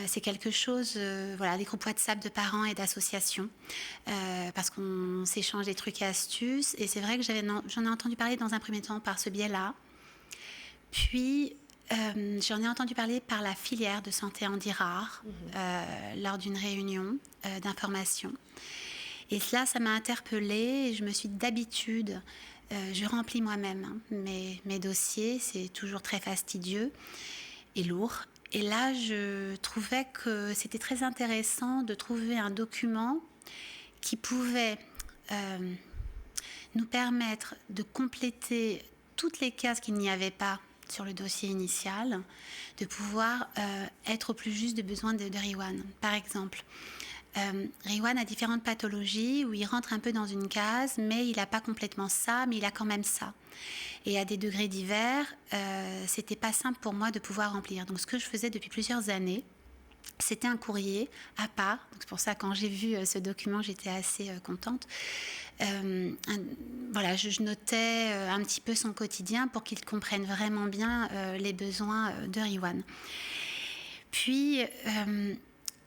Speaker 6: C'est quelque chose, voilà, des groupes WhatsApp de parents et d'associations, parce qu'on s'échange des trucs et astuces. Et c'est vrai que j'en ai entendu parler dans un premier temps par ce biais-là. Puis, j'en ai entendu parler par la filière de santé handi rare lors d'une réunion d'information. Et cela, ça m'a interpellée et je me suis dit, d'habitude, je remplis moi-même mes dossiers. C'est toujours très fastidieux et lourd. Et là, je trouvais que c'était très intéressant de trouver un document qui pouvait nous permettre de compléter toutes les cases qu'il n'y avait pas sur le dossier initial, de pouvoir être au plus juste des besoins de Riwan. Par exemple, Riwan a différentes pathologies où il rentre un peu dans une case, mais il n'a pas complètement ça, mais il a quand même ça. Et à des degrés divers, c'était pas simple pour moi de pouvoir remplir. Donc ce que je faisais depuis plusieurs années, c'était un courrier à part. Donc c'est pour ça, quand j'ai vu ce document, j'étais assez contente. Voilà, je notais un petit peu son quotidien pour qu'il comprenne vraiment bien les besoins de Riwan. Puis,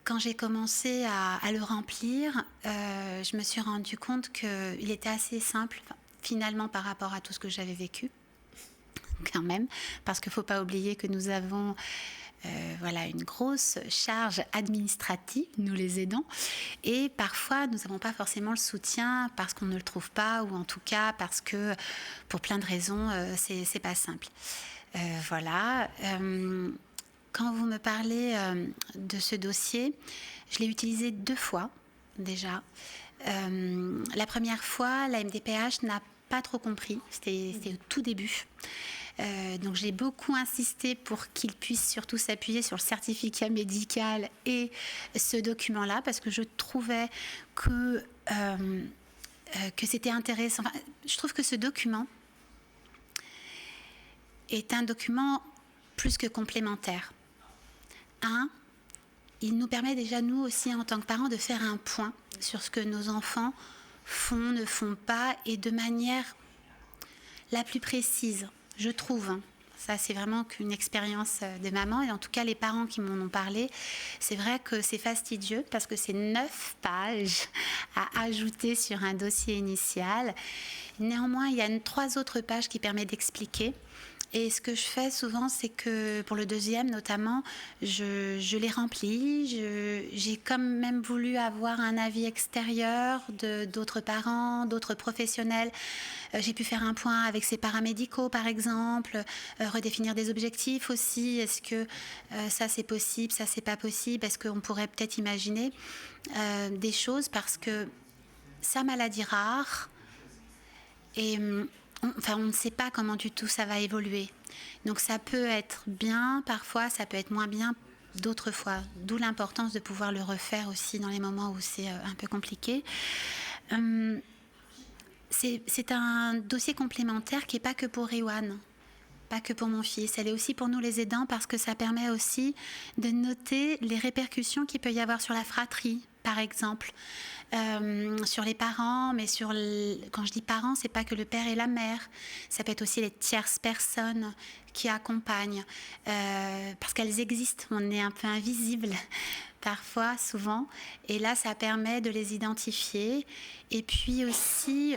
Speaker 6: quand j'ai commencé à le remplir, je me suis rendu compte qu'il était assez simple, finalement, par rapport à tout ce que j'avais vécu, quand même, parce qu'il ne faut pas oublier que nous avons voilà, une grosse charge administrative, nous les aidants, et parfois nous n'avons pas forcément le soutien parce qu'on ne le trouve pas, ou en tout cas parce que pour plein de raisons c'est pas simple. Voilà. quand vous me parlez de ce dossier, je l'ai utilisé 2 fois déjà. La première fois, la MDPH n'a pas trop compris, c'était au tout début. Donc j'ai beaucoup insisté pour qu'il puisse surtout s'appuyer sur le certificat médical et ce document-là, parce que je trouvais que c'était intéressant. Enfin, je trouve que ce document est un document plus que complémentaire. Il nous permet déjà, nous aussi, en tant que parents, de faire un point sur ce que nos enfants font, ne font pas, et de manière la plus précise, je trouve. Ça, c'est vraiment qu'une expérience de maman, et en tout cas, les parents qui m'en ont parlé, c'est vrai que c'est fastidieux, parce que c'est 9 pages à ajouter sur un dossier initial. Néanmoins, il y a 3 autres pages qui permettent d'expliquer. Et ce que je fais souvent, c'est que pour le deuxième notamment, je les remplis. J'ai quand même voulu avoir un avis extérieur d'autres parents, d'autres professionnels. J'ai pu faire un point avec ces paramédicaux, par exemple, redéfinir des objectifs aussi. Est-ce que ça c'est possible, ça c'est pas possible? Est-ce qu'on pourrait peut-être imaginer des choses, parce que sa maladie rare et on ne sait pas comment du tout ça va évoluer. Donc ça peut être bien parfois, ça peut être moins bien d'autres fois. D'où l'importance de pouvoir le refaire aussi dans les moments où c'est un peu compliqué. C'est un dossier complémentaire qui n'est pas que pour Riwan, pas que pour mon fils. Elle est aussi pour nous les aidants, parce que ça permet aussi de noter les répercussions qu'il peut y avoir sur la fratrie, par exemple. Sur les parents, mais quand je dis parents, c'est pas que le père et la mère, ça peut être aussi les tierces personnes qui accompagnent, parce qu'elles existent, on est un peu invisible parfois, souvent, et là ça permet de les identifier. Et puis aussi,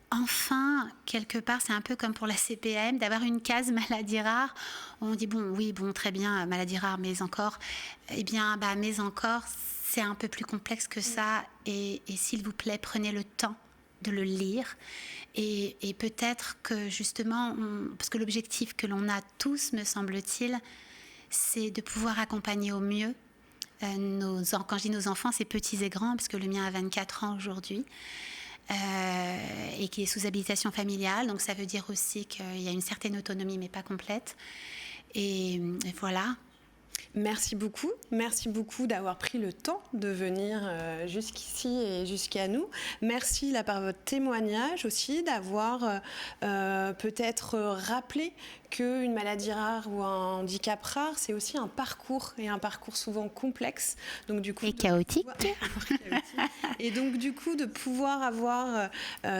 Speaker 6: enfin, quelque part, c'est un peu comme pour la CPM, d'avoir une case maladie rare. On dit très bien, maladie rare, mais encore, mais encore, c'est un peu plus complexe que ça, et s'il vous plaît, prenez le temps de le lire, et peut-être que justement, parce que l'objectif que l'on a tous, me semble-t-il, c'est de pouvoir accompagner au mieux quand je dis nos enfants, c'est petits et grands, parce que le mien a 24 ans aujourd'hui, et qui est sous habilitation familiale, donc ça veut dire aussi qu'il y a une certaine autonomie, mais pas complète, et voilà.
Speaker 1: Merci beaucoup d'avoir pris le temps de venir jusqu'ici et jusqu'à nous. Merci là par votre témoignage aussi, d'avoir peut-être rappelé qu'une maladie rare ou un handicap rare, c'est aussi un parcours, et un parcours souvent complexe. Donc, du coup,
Speaker 6: et chaotique.
Speaker 1: Et donc du coup, de pouvoir avoir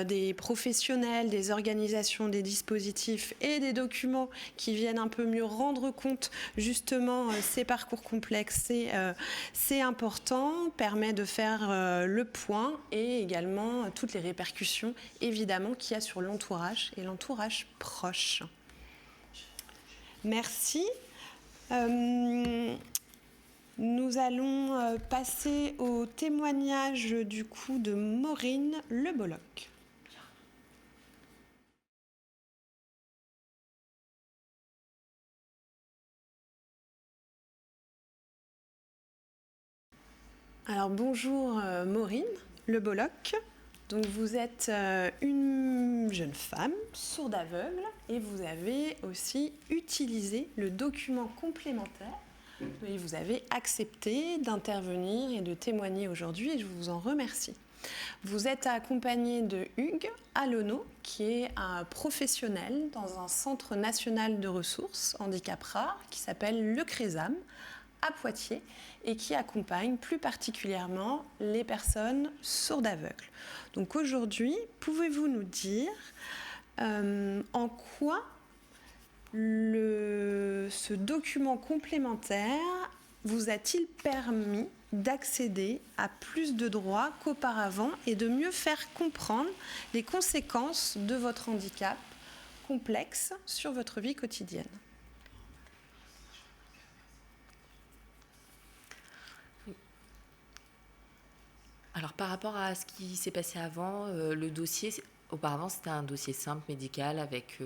Speaker 1: des professionnels, des organisations, des dispositifs et des documents qui viennent un peu mieux rendre compte justement ces parcours complexes, c'est important, permet de faire le point, et également toutes les répercussions évidemment qu'il y a sur l'entourage et l'entourage proche. Merci. Nous allons passer au témoignage du coup de Maureen Le Bolloc. Alors bonjour Maureen Le Bolloc. Donc vous êtes une jeune femme sourde aveugle, et vous avez aussi utilisé le document complémentaire, et vous avez accepté d'intervenir et de témoigner aujourd'hui, et je vous en remercie. Vous êtes accompagnée de Hugues Alonneau, qui est un professionnel dans un centre national de ressources handicap rare qui s'appelle le CRESAM à Poitiers, et qui accompagne plus particulièrement les personnes sourdes aveugles. Donc aujourd'hui, pouvez-vous nous dire en quoi ce document complémentaire vous a-t-il permis d'accéder à plus de droits qu'auparavant, et de mieux faire comprendre les conséquences de votre handicap complexe sur votre vie quotidienne?
Speaker 7: Alors par rapport à ce qui s'est passé avant, le dossier, auparavant c'était un dossier simple médical avec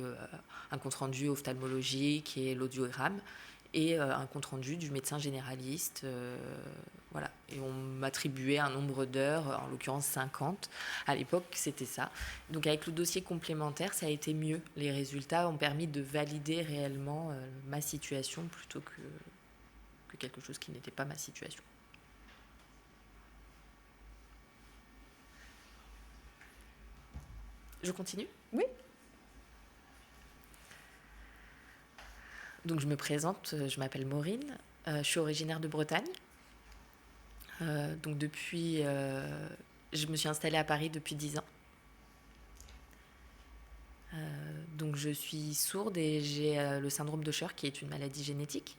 Speaker 7: un compte-rendu ophtalmologique et l'audiogramme. et un compte-rendu du médecin généraliste. Voilà. Et on m'attribuait un nombre d'heures, en l'occurrence 50. À l'époque, c'était ça. Donc avec le dossier complémentaire, ça a été mieux. Les résultats ont permis de valider réellement ma situation plutôt que quelque chose qui n'était pas ma situation. Je continue ?
Speaker 1: Oui.
Speaker 7: Donc je me présente, je m'appelle Maureen, je suis originaire de Bretagne. Donc depuis, je me suis installée à Paris depuis 10 ans. Donc je suis sourde et j'ai le syndrome de Scher qui est une maladie génétique.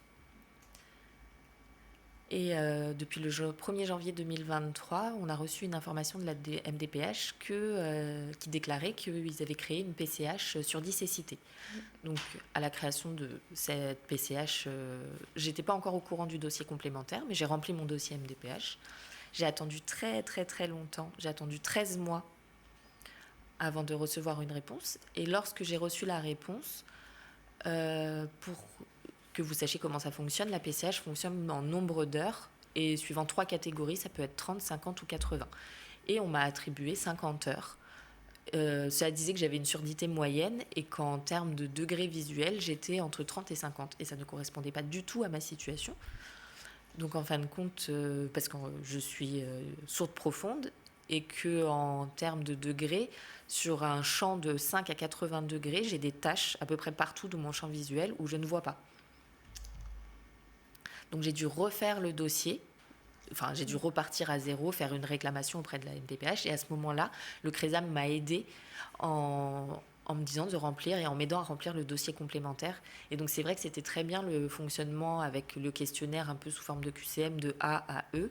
Speaker 7: Et depuis le 1er janvier 2023, on a reçu une information de la MDPH qui déclarait qu'ils avaient créé une PCH sur 10 cécités. Donc à la création de cette PCH, j'étais pas encore au courant du dossier complémentaire, mais j'ai rempli mon dossier MDPH. J'ai attendu très très très longtemps, j'ai attendu 13 mois avant de recevoir une réponse. Et lorsque j'ai reçu la réponse, pour que vous sachiez comment ça fonctionne, la PCH fonctionne en nombre d'heures et suivant 3 catégories, ça peut être 30, 50 ou 80. Et on m'a attribué 50 heures. Ça disait que j'avais une surdité moyenne et qu'en termes de degrés visuels, j'étais entre 30 et 50. Et ça ne correspondait pas du tout à ma situation. Donc en fin de compte, parce que je suis sourde profonde et qu'en termes de degrés, sur un champ de 5 à 80 degrés, j'ai des taches à peu près partout de mon champ visuel où je ne vois pas. Donc j'ai dû refaire le dossier, enfin j'ai dû repartir à zéro, faire une réclamation auprès de la MDPH. Et à ce moment-là, le CRESAM m'a aidée en me disant de remplir et en m'aidant à remplir le dossier complémentaire. Et donc c'est vrai que c'était très bien le fonctionnement avec le questionnaire un peu sous forme de QCM de A à E.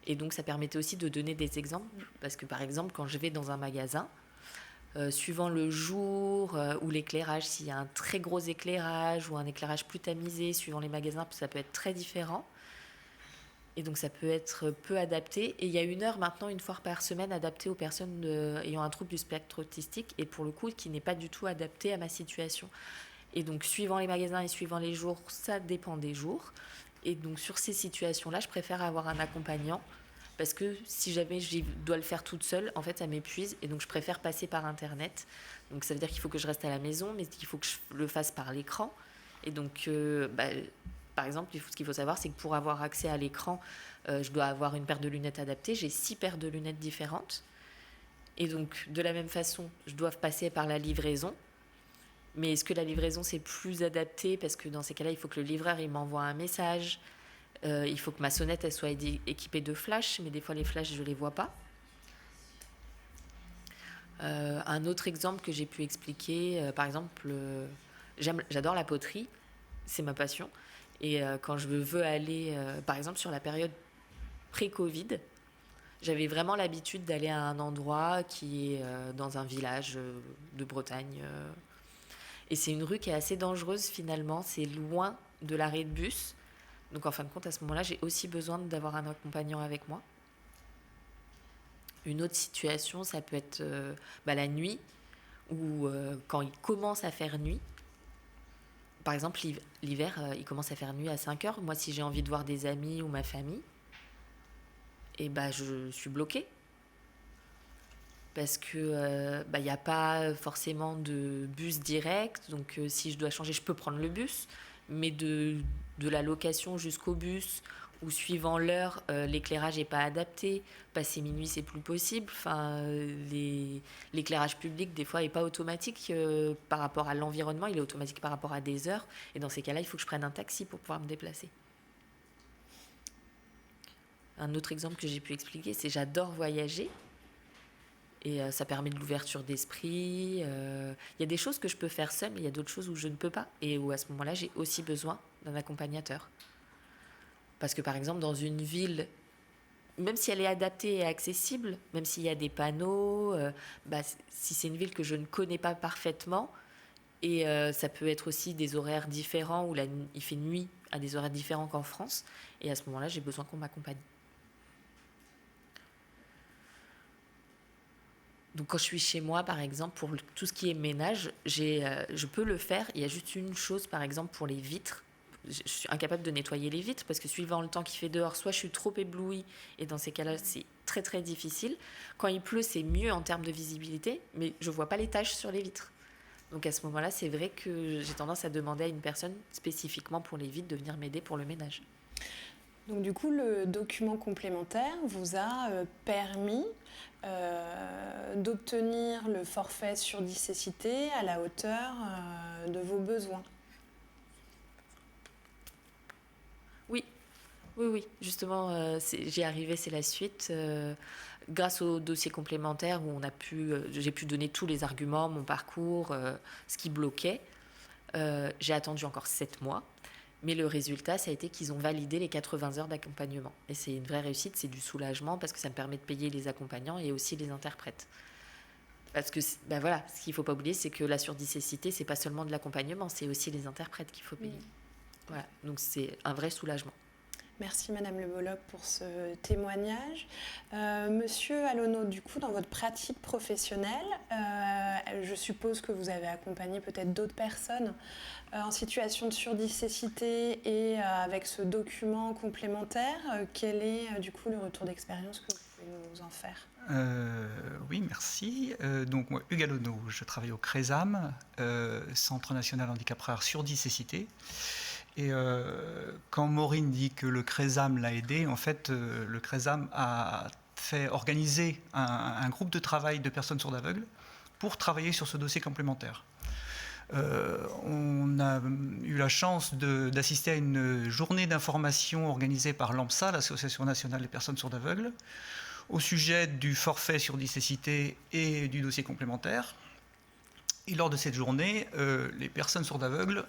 Speaker 7: Et donc ça permettait aussi de donner des exemples, parce que par exemple quand je vais dans un magasin, suivant le jour ou l'éclairage, s'il y a un très gros éclairage ou un éclairage plus tamisé, suivant les magasins, ça peut être très différent. Et donc ça peut être peu adapté. Et il y a une heure maintenant, une fois par semaine, adaptée aux personnes ayant un trouble du spectre autistique, et pour le coup, qui n'est pas du tout adapté à ma situation. Et donc suivant les magasins et suivant les jours, ça dépend des jours. Et donc sur ces situations-là, je préfère avoir un accompagnant, parce que si jamais je dois le faire toute seule, en fait, ça m'épuise. Et donc, je préfère passer par Internet. Donc, ça veut dire qu'il faut que je reste à la maison, mais qu'il faut que je le fasse par l'écran. Et donc, par exemple, ce qu'il faut savoir, c'est que pour avoir accès à l'écran, je dois avoir une paire de lunettes adaptée. J'ai 6 paires de lunettes différentes. Et donc, de la même façon, je dois passer par la livraison. Mais est-ce que la livraison, c'est plus adapté ? Parce que dans ces cas-là, il faut que le livreur il m'envoie un message. Il faut que ma sonnette elle soit équipée de flash, mais des fois les flashs je les vois pas. Un autre exemple que j'ai pu expliquer, par exemple, j'adore la poterie, c'est ma passion. Et quand je veux aller, par exemple sur la période pré-Covid, j'avais vraiment l'habitude d'aller à un endroit qui est dans un village de Bretagne. Et c'est une rue qui est assez dangereuse finalement, c'est loin de l'arrêt de bus. Donc en fin de compte, à ce moment-là, j'ai aussi besoin d'avoir un accompagnant avec moi. Une autre situation, ça peut être la nuit, ou quand il commence à faire nuit. Par exemple, l'hiver, il commence à faire nuit à 5 heures. Moi, si j'ai envie de voir des amis ou ma famille, je suis bloquée. Parce que il n'y a pas forcément de bus direct. Donc si je dois changer, je peux prendre le bus. Mais de la location jusqu'au bus, ou suivant l'heure, l'éclairage n'est pas adapté. Passer minuit, c'est plus possible. Enfin, l'éclairage public, des fois, n'est pas automatique par rapport à l'environnement. Il est automatique par rapport à des heures. Et dans ces cas-là, il faut que je prenne un taxi pour pouvoir me déplacer. Un autre exemple que j'ai pu expliquer, c'est j'adore voyager. Et ça permet de l'ouverture d'esprit. Il y a des choses que je peux faire seule, mais il y a d'autres choses où je ne peux pas. Et où à ce moment-là, j'ai aussi besoin d'un accompagnateur. Parce que par exemple, dans une ville, même si elle est adaptée et accessible, même s'il y a des panneaux, si c'est une ville que je ne connais pas parfaitement, et ça peut être aussi des horaires différents, où il fait nuit à des horaires différents qu'en France. Et à ce moment-là, j'ai besoin qu'on m'accompagne. Donc quand je suis chez moi, par exemple, pour tout ce qui est ménage, je peux le faire. Il y a juste une chose, par exemple, pour les vitres. je suis incapable de nettoyer les vitres parce que suivant le temps qu'il fait dehors, soit je suis trop éblouie et dans ces cas-là, c'est très très difficile. Quand il pleut, c'est mieux en termes de visibilité, mais je vois pas les taches sur les vitres. Donc à ce moment-là, c'est vrai que j'ai tendance à demander à une personne spécifiquement pour les vitres de venir m'aider pour le ménage.
Speaker 1: Donc du coup, le document complémentaire vous a permis d'obtenir le forfait sur 10 cécité à la hauteur de vos besoins.
Speaker 7: Oui. Justement, j'y arrivais, c'est la suite. Grâce au dossier complémentaire où j'ai pu donner tous les arguments, mon parcours, ce qui bloquait, j'ai attendu encore 7 mois. Mais le résultat, ça a été qu'ils ont validé les 80 heures d'accompagnement. Et c'est une vraie réussite, c'est du soulagement parce que ça me permet de payer les accompagnants et aussi les interprètes. Parce que, ce qu'il ne faut pas oublier, c'est que la surdicécité, ce n'est pas seulement de l'accompagnement, c'est aussi les interprètes qu'il faut payer. Voilà, donc c'est un vrai soulagement.
Speaker 1: Merci Madame Le Bolloc pour ce témoignage. Monsieur Alonneau, du coup, dans votre pratique professionnelle, je suppose que vous avez accompagné peut-être d'autres personnes en situation de surdicécité et avec ce document complémentaire. Quel est du coup le retour d'expérience que vous pouvez nous en faire ?
Speaker 8: Oui, merci. Donc moi, Hugues Alonneau, je travaille au CRESAM, Centre national handicap rare surdicécité. Et quand Maureen dit que le CRESAM l'a aidé, en fait, le CRESAM a fait organiser un groupe de travail de personnes sourdes aveugles pour travailler sur ce dossier complémentaire. On a eu la chance d'assister à une journée d'information organisée par l'AMSA, l'Association nationale des personnes sourdes aveugles, au sujet du forfait surdicécité et du dossier complémentaire. Et lors de cette journée, les personnes sourdes aveugles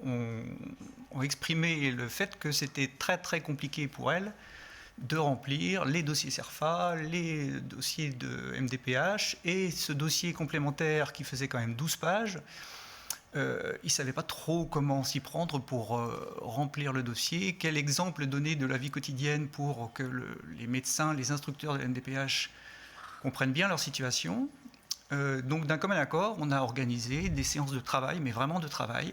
Speaker 8: ont exprimé le fait que c'était très très compliqué pour elles de remplir les dossiers CERFA, les dossiers de MDPH et ce dossier complémentaire qui faisait quand même 12 pages. Ils ne savaient pas trop comment s'y prendre pour remplir le dossier, quel exemple donner de la vie quotidienne pour que les médecins, les instructeurs de la MDPH comprennent bien leur situation. Donc d'un commun accord, on a organisé des séances de travail, mais vraiment de travail,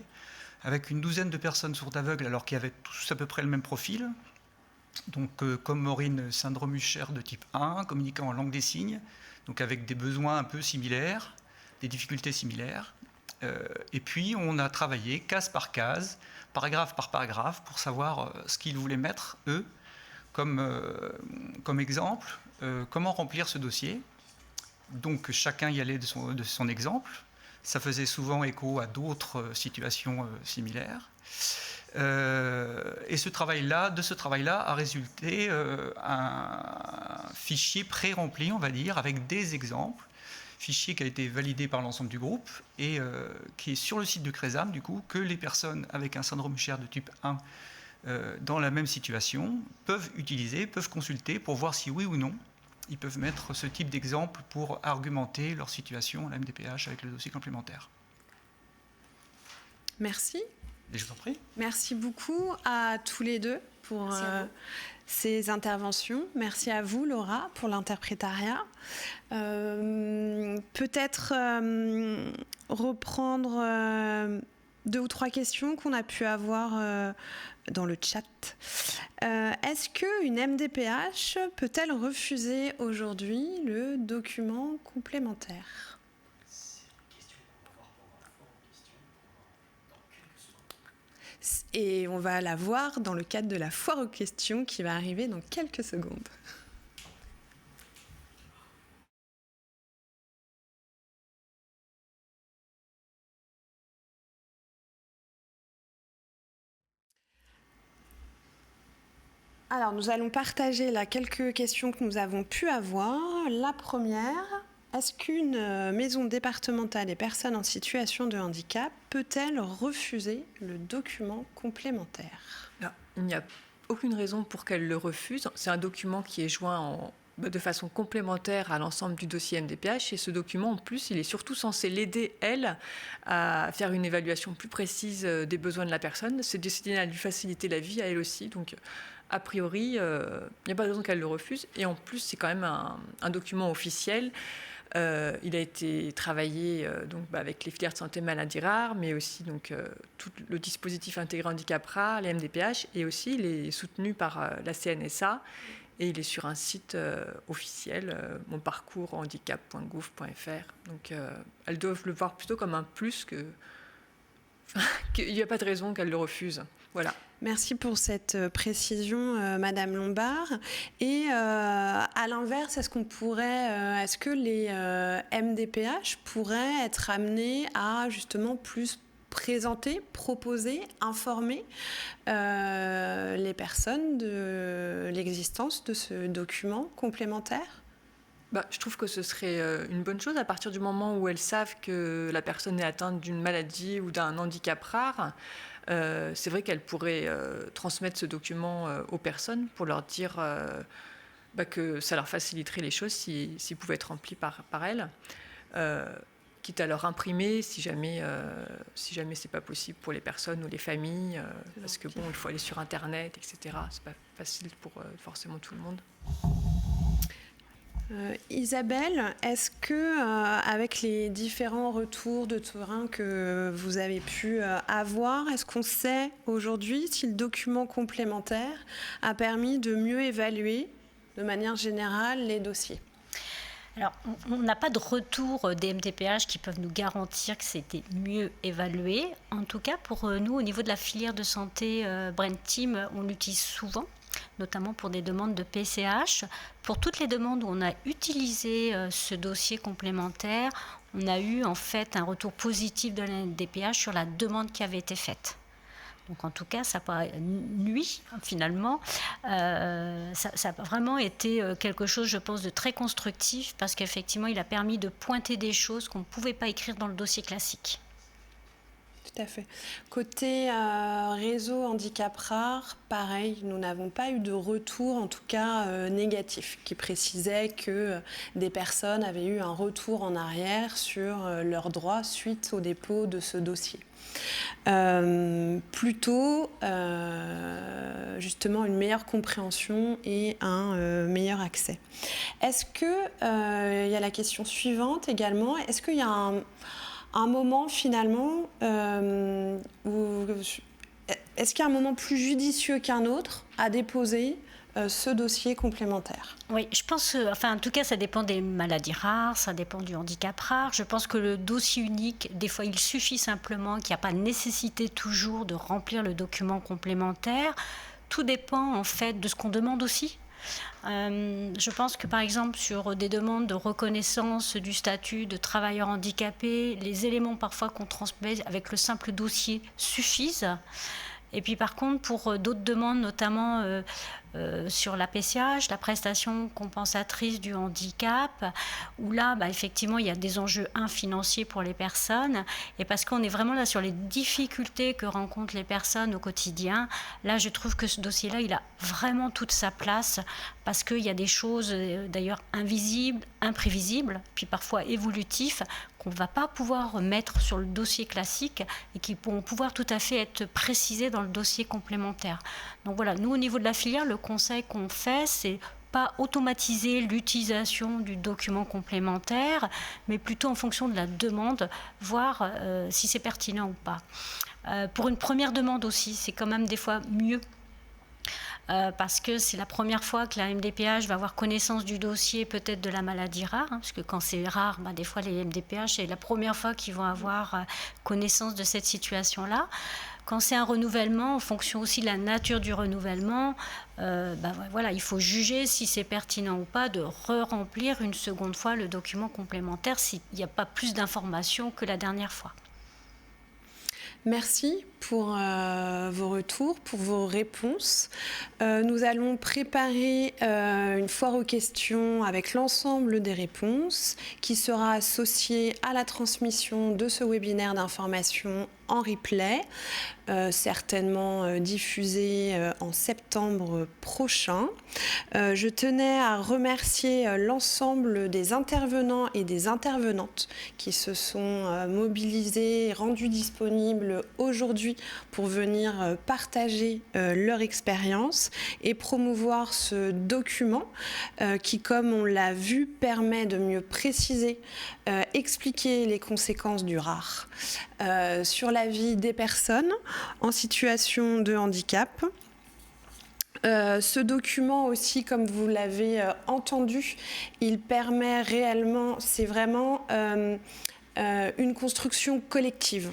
Speaker 8: avec une douzaine de personnes sourdes aveugles, alors qu'ils avaient tous à peu près le même profil. Donc comme Maureen, syndrome Usher de type 1, communiquant en langue des signes, donc avec des besoins un peu similaires, des difficultés similaires. Et puis on a travaillé case par case, paragraphe par paragraphe, pour savoir ce qu'ils voulaient mettre, eux, comme exemple, comment remplir ce dossier. Donc chacun y allait de son exemple. Ça faisait souvent écho à d'autres situations similaires. Et de ce travail-là a résulté un fichier pré-rempli, on va dire, avec des exemples. Fichier qui a été validé par l'ensemble du groupe et qui est sur le site de CRESAM, du coup, que les personnes avec un syndrome Usher de type 1 dans la même situation peuvent utiliser, peuvent consulter pour voir si oui ou non ils peuvent mettre ce type d'exemple pour argumenter leur situation à la MDPH avec le dossier complémentaire.
Speaker 1: Merci.
Speaker 8: Et je vous en prie.
Speaker 1: Merci beaucoup à tous les deux pour ces interventions. Merci à vous, Laura, pour l'interprétariat. Peut-être reprendre 2 ou 3 questions qu'on a pu avoir dans le chat. Est-ce qu'une MDPH peut-elle refuser aujourd'hui le document complémentaire ? Et on va la voir dans le cadre de la foire aux questions qui va arriver dans quelques secondes. Alors, nous allons partager là quelques questions que nous avons pu avoir. La première, est-ce qu'une maison départementale des personnes en situation de handicap peut-elle refuser le document complémentaire ?
Speaker 2: Non, il n'y a aucune raison pour qu'elle le refuse. C'est un document qui est joint de façon complémentaire à l'ensemble du dossier MDPH et ce document, en plus, il est surtout censé l'aider, elle, à faire une évaluation plus précise des besoins de la personne. C'est destiné à lui faciliter la vie, à elle aussi. Donc, a priori, il n'y a pas de raison qu'elle le refuse. Et en plus, c'est quand même un document officiel Il a été travaillé avec les filières de santé maladies rares, mais aussi tout le dispositif intégré handicap rare, les MDPH, et aussi il est soutenu par la CNSA, et il est sur un site officiel, monparcourshandicap.gouv.fr. Donc elles doivent le voir plutôt comme un plus qu'il n'y a pas de raison qu'elles le refusent. Voilà.
Speaker 1: Merci pour cette précision, Madame Lombard. Et à l'inverse, est-ce que les MDPH pourraient être amenés à justement plus présenter, proposer, informer les personnes de l'existence de ce document complémentaire ?
Speaker 2: Je trouve que ce serait une bonne chose à partir du moment où elles savent que la personne est atteinte d'une maladie ou d'un handicap rare. C'est vrai qu'elles pourraient transmettre ce document aux personnes pour leur dire que ça leur faciliterait les choses s'il pouvait être rempli par elles, quitte à leur imprimer si jamais c'est pas possible pour les personnes ou les familles, parce que il faut aller sur Internet, etc. C'est pas facile pour forcément tout le monde.
Speaker 1: Isabelle, est-ce que avec les différents retours de terrain que vous avez pu avoir, est-ce qu'on sait aujourd'hui si le document complémentaire a permis de mieux évaluer de manière générale les dossiers ?
Speaker 3: Alors, on n'a pas de retour des MDPH qui peuvent nous garantir que c'était mieux évalué. En tout cas, pour nous, au niveau de la filière de santé Brain Team, on l'utilise souvent, notamment pour des demandes de PCH. Pour toutes les demandes où on a utilisé ce dossier complémentaire, on a eu en fait un retour positif de la MDPH sur la demande qui avait été faite. Donc en tout cas, ça n'a pas nui finalement. Ça a vraiment été quelque chose, je pense, de très constructif parce qu'effectivement, il a permis de pointer des choses qu'on ne pouvait pas écrire dans le dossier classique.
Speaker 1: Tout à fait. Côté réseau handicap rare, pareil, nous n'avons pas eu de retour, en tout cas négatif, qui précisait que des personnes avaient eu un retour en arrière sur leurs droits suite au dépôt de ce dossier. Plutôt justement une meilleure compréhension et un meilleur accès. Est-ce que il y a la question suivante également, est-ce qu'il y a un moment finalement est-ce qu'il y a un moment plus judicieux qu'un autre à déposer ce dossier complémentaire?
Speaker 3: Oui, je pense, en tout cas, ça dépend des maladies rares, ça dépend du handicap rare. Je pense que le dossier unique, des fois, il suffit simplement, qu'il n'y a pas nécessité toujours de remplir le document complémentaire. Tout dépend, en fait, de ce qu'on demande aussi. Je pense que, par exemple, sur des demandes de reconnaissance du statut de travailleur handicapé, les éléments parfois qu'on transmet avec le simple dossier suffisent. Et puis par contre, pour d'autres demandes, notamment sur la PCH, la prestation compensatrice du handicap, où là, effectivement, il y a des enjeux financiers pour les personnes. Et parce qu'on est vraiment là sur les difficultés que rencontrent les personnes au quotidien, là, je trouve que ce dossier-là, il a vraiment toute sa place, parce qu'il y a des choses, d'ailleurs, invisibles, imprévisibles, puis parfois évolutifs, qu'on ne va pas pouvoir mettre sur le dossier classique et qui vont pouvoir tout à fait être précisés dans le dossier complémentaire. Donc voilà, nous, au niveau de la filière, le conseil qu'on fait, c'est pas automatiser l'utilisation du document complémentaire, mais plutôt en fonction de la demande, voir si c'est pertinent ou pas. Pour une première demande aussi, c'est quand même des fois mieux. Parce que c'est la première fois que la MDPH va avoir connaissance du dossier, peut-être de la maladie rare, parce que quand c'est rare, des fois les MDPH, c'est la première fois qu'ils vont avoir connaissance de cette situation-là. Quand c'est un renouvellement, en fonction aussi de la nature du renouvellement, voilà, il faut juger si c'est pertinent ou pas de re-remplir une seconde fois le document complémentaire s'il n'y a pas plus d'informations que la dernière fois.
Speaker 1: Merci pour vos retours, pour vos réponses. Nous allons préparer une foire aux questions avec l'ensemble des réponses qui sera associée à la transmission de ce webinaire d'information en replay, certainement diffusé en septembre prochain. Je tenais à remercier l'ensemble des intervenants et des intervenantes qui se sont mobilisés et rendus disponibles aujourd'hui pour venir partager leur expérience et promouvoir ce document qui, comme on l'a vu, permet de mieux préciser, expliquer les conséquences du RAR sur la vie des personnes en situation de handicap. Ce document aussi, comme vous l'avez entendu, il permet réellement, c'est vraiment une construction collective.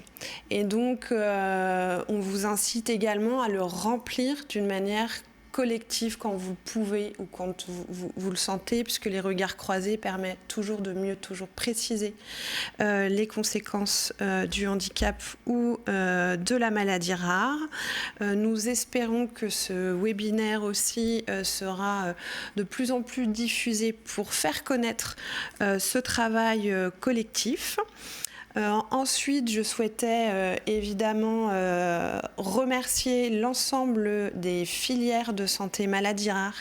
Speaker 1: Et donc, on vous incite également à le remplir d'une manière collective quand vous pouvez ou quand vous le sentez, puisque les regards croisés permettent toujours de mieux préciser les conséquences du handicap ou de la maladie rare. Nous espérons que ce webinaire aussi sera de plus en plus diffusé pour faire connaître ce travail collectif. Ensuite, je souhaitais évidemment remercier l'ensemble des filières de santé maladie rare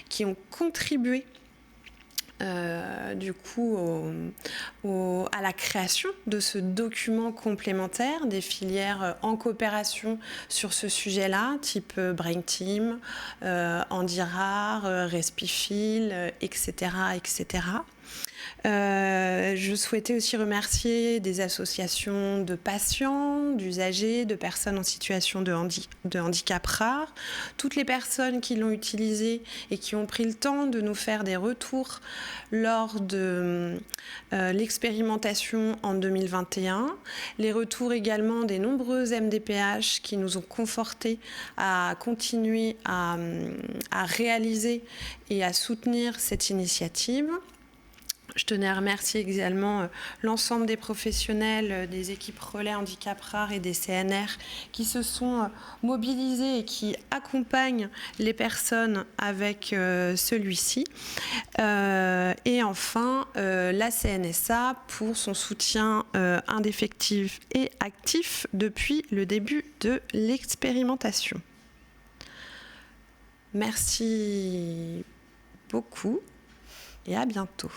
Speaker 1: qui ont contribué du coup à la création de ce document complémentaire, des filières en coopération sur ce sujet-là, type Brain Team, Handirare, Respifil, etc., etc. Je souhaitais aussi remercier des associations de patients, d'usagers, de personnes en situation de handicap rare, toutes les personnes qui l'ont utilisé et qui ont pris le temps de nous faire des retours lors de l'expérimentation en 2021, les retours également des nombreuses MDPH qui nous ont confortés à continuer à réaliser et à soutenir cette initiative. Je tenais à remercier également l'ensemble des professionnels des équipes relais handicap rare et des CNR qui se sont mobilisés et qui accompagnent les personnes avec celui-ci. Et enfin, la CNSA pour son soutien indéfectible et actif depuis le début de l'expérimentation. Merci beaucoup et à bientôt.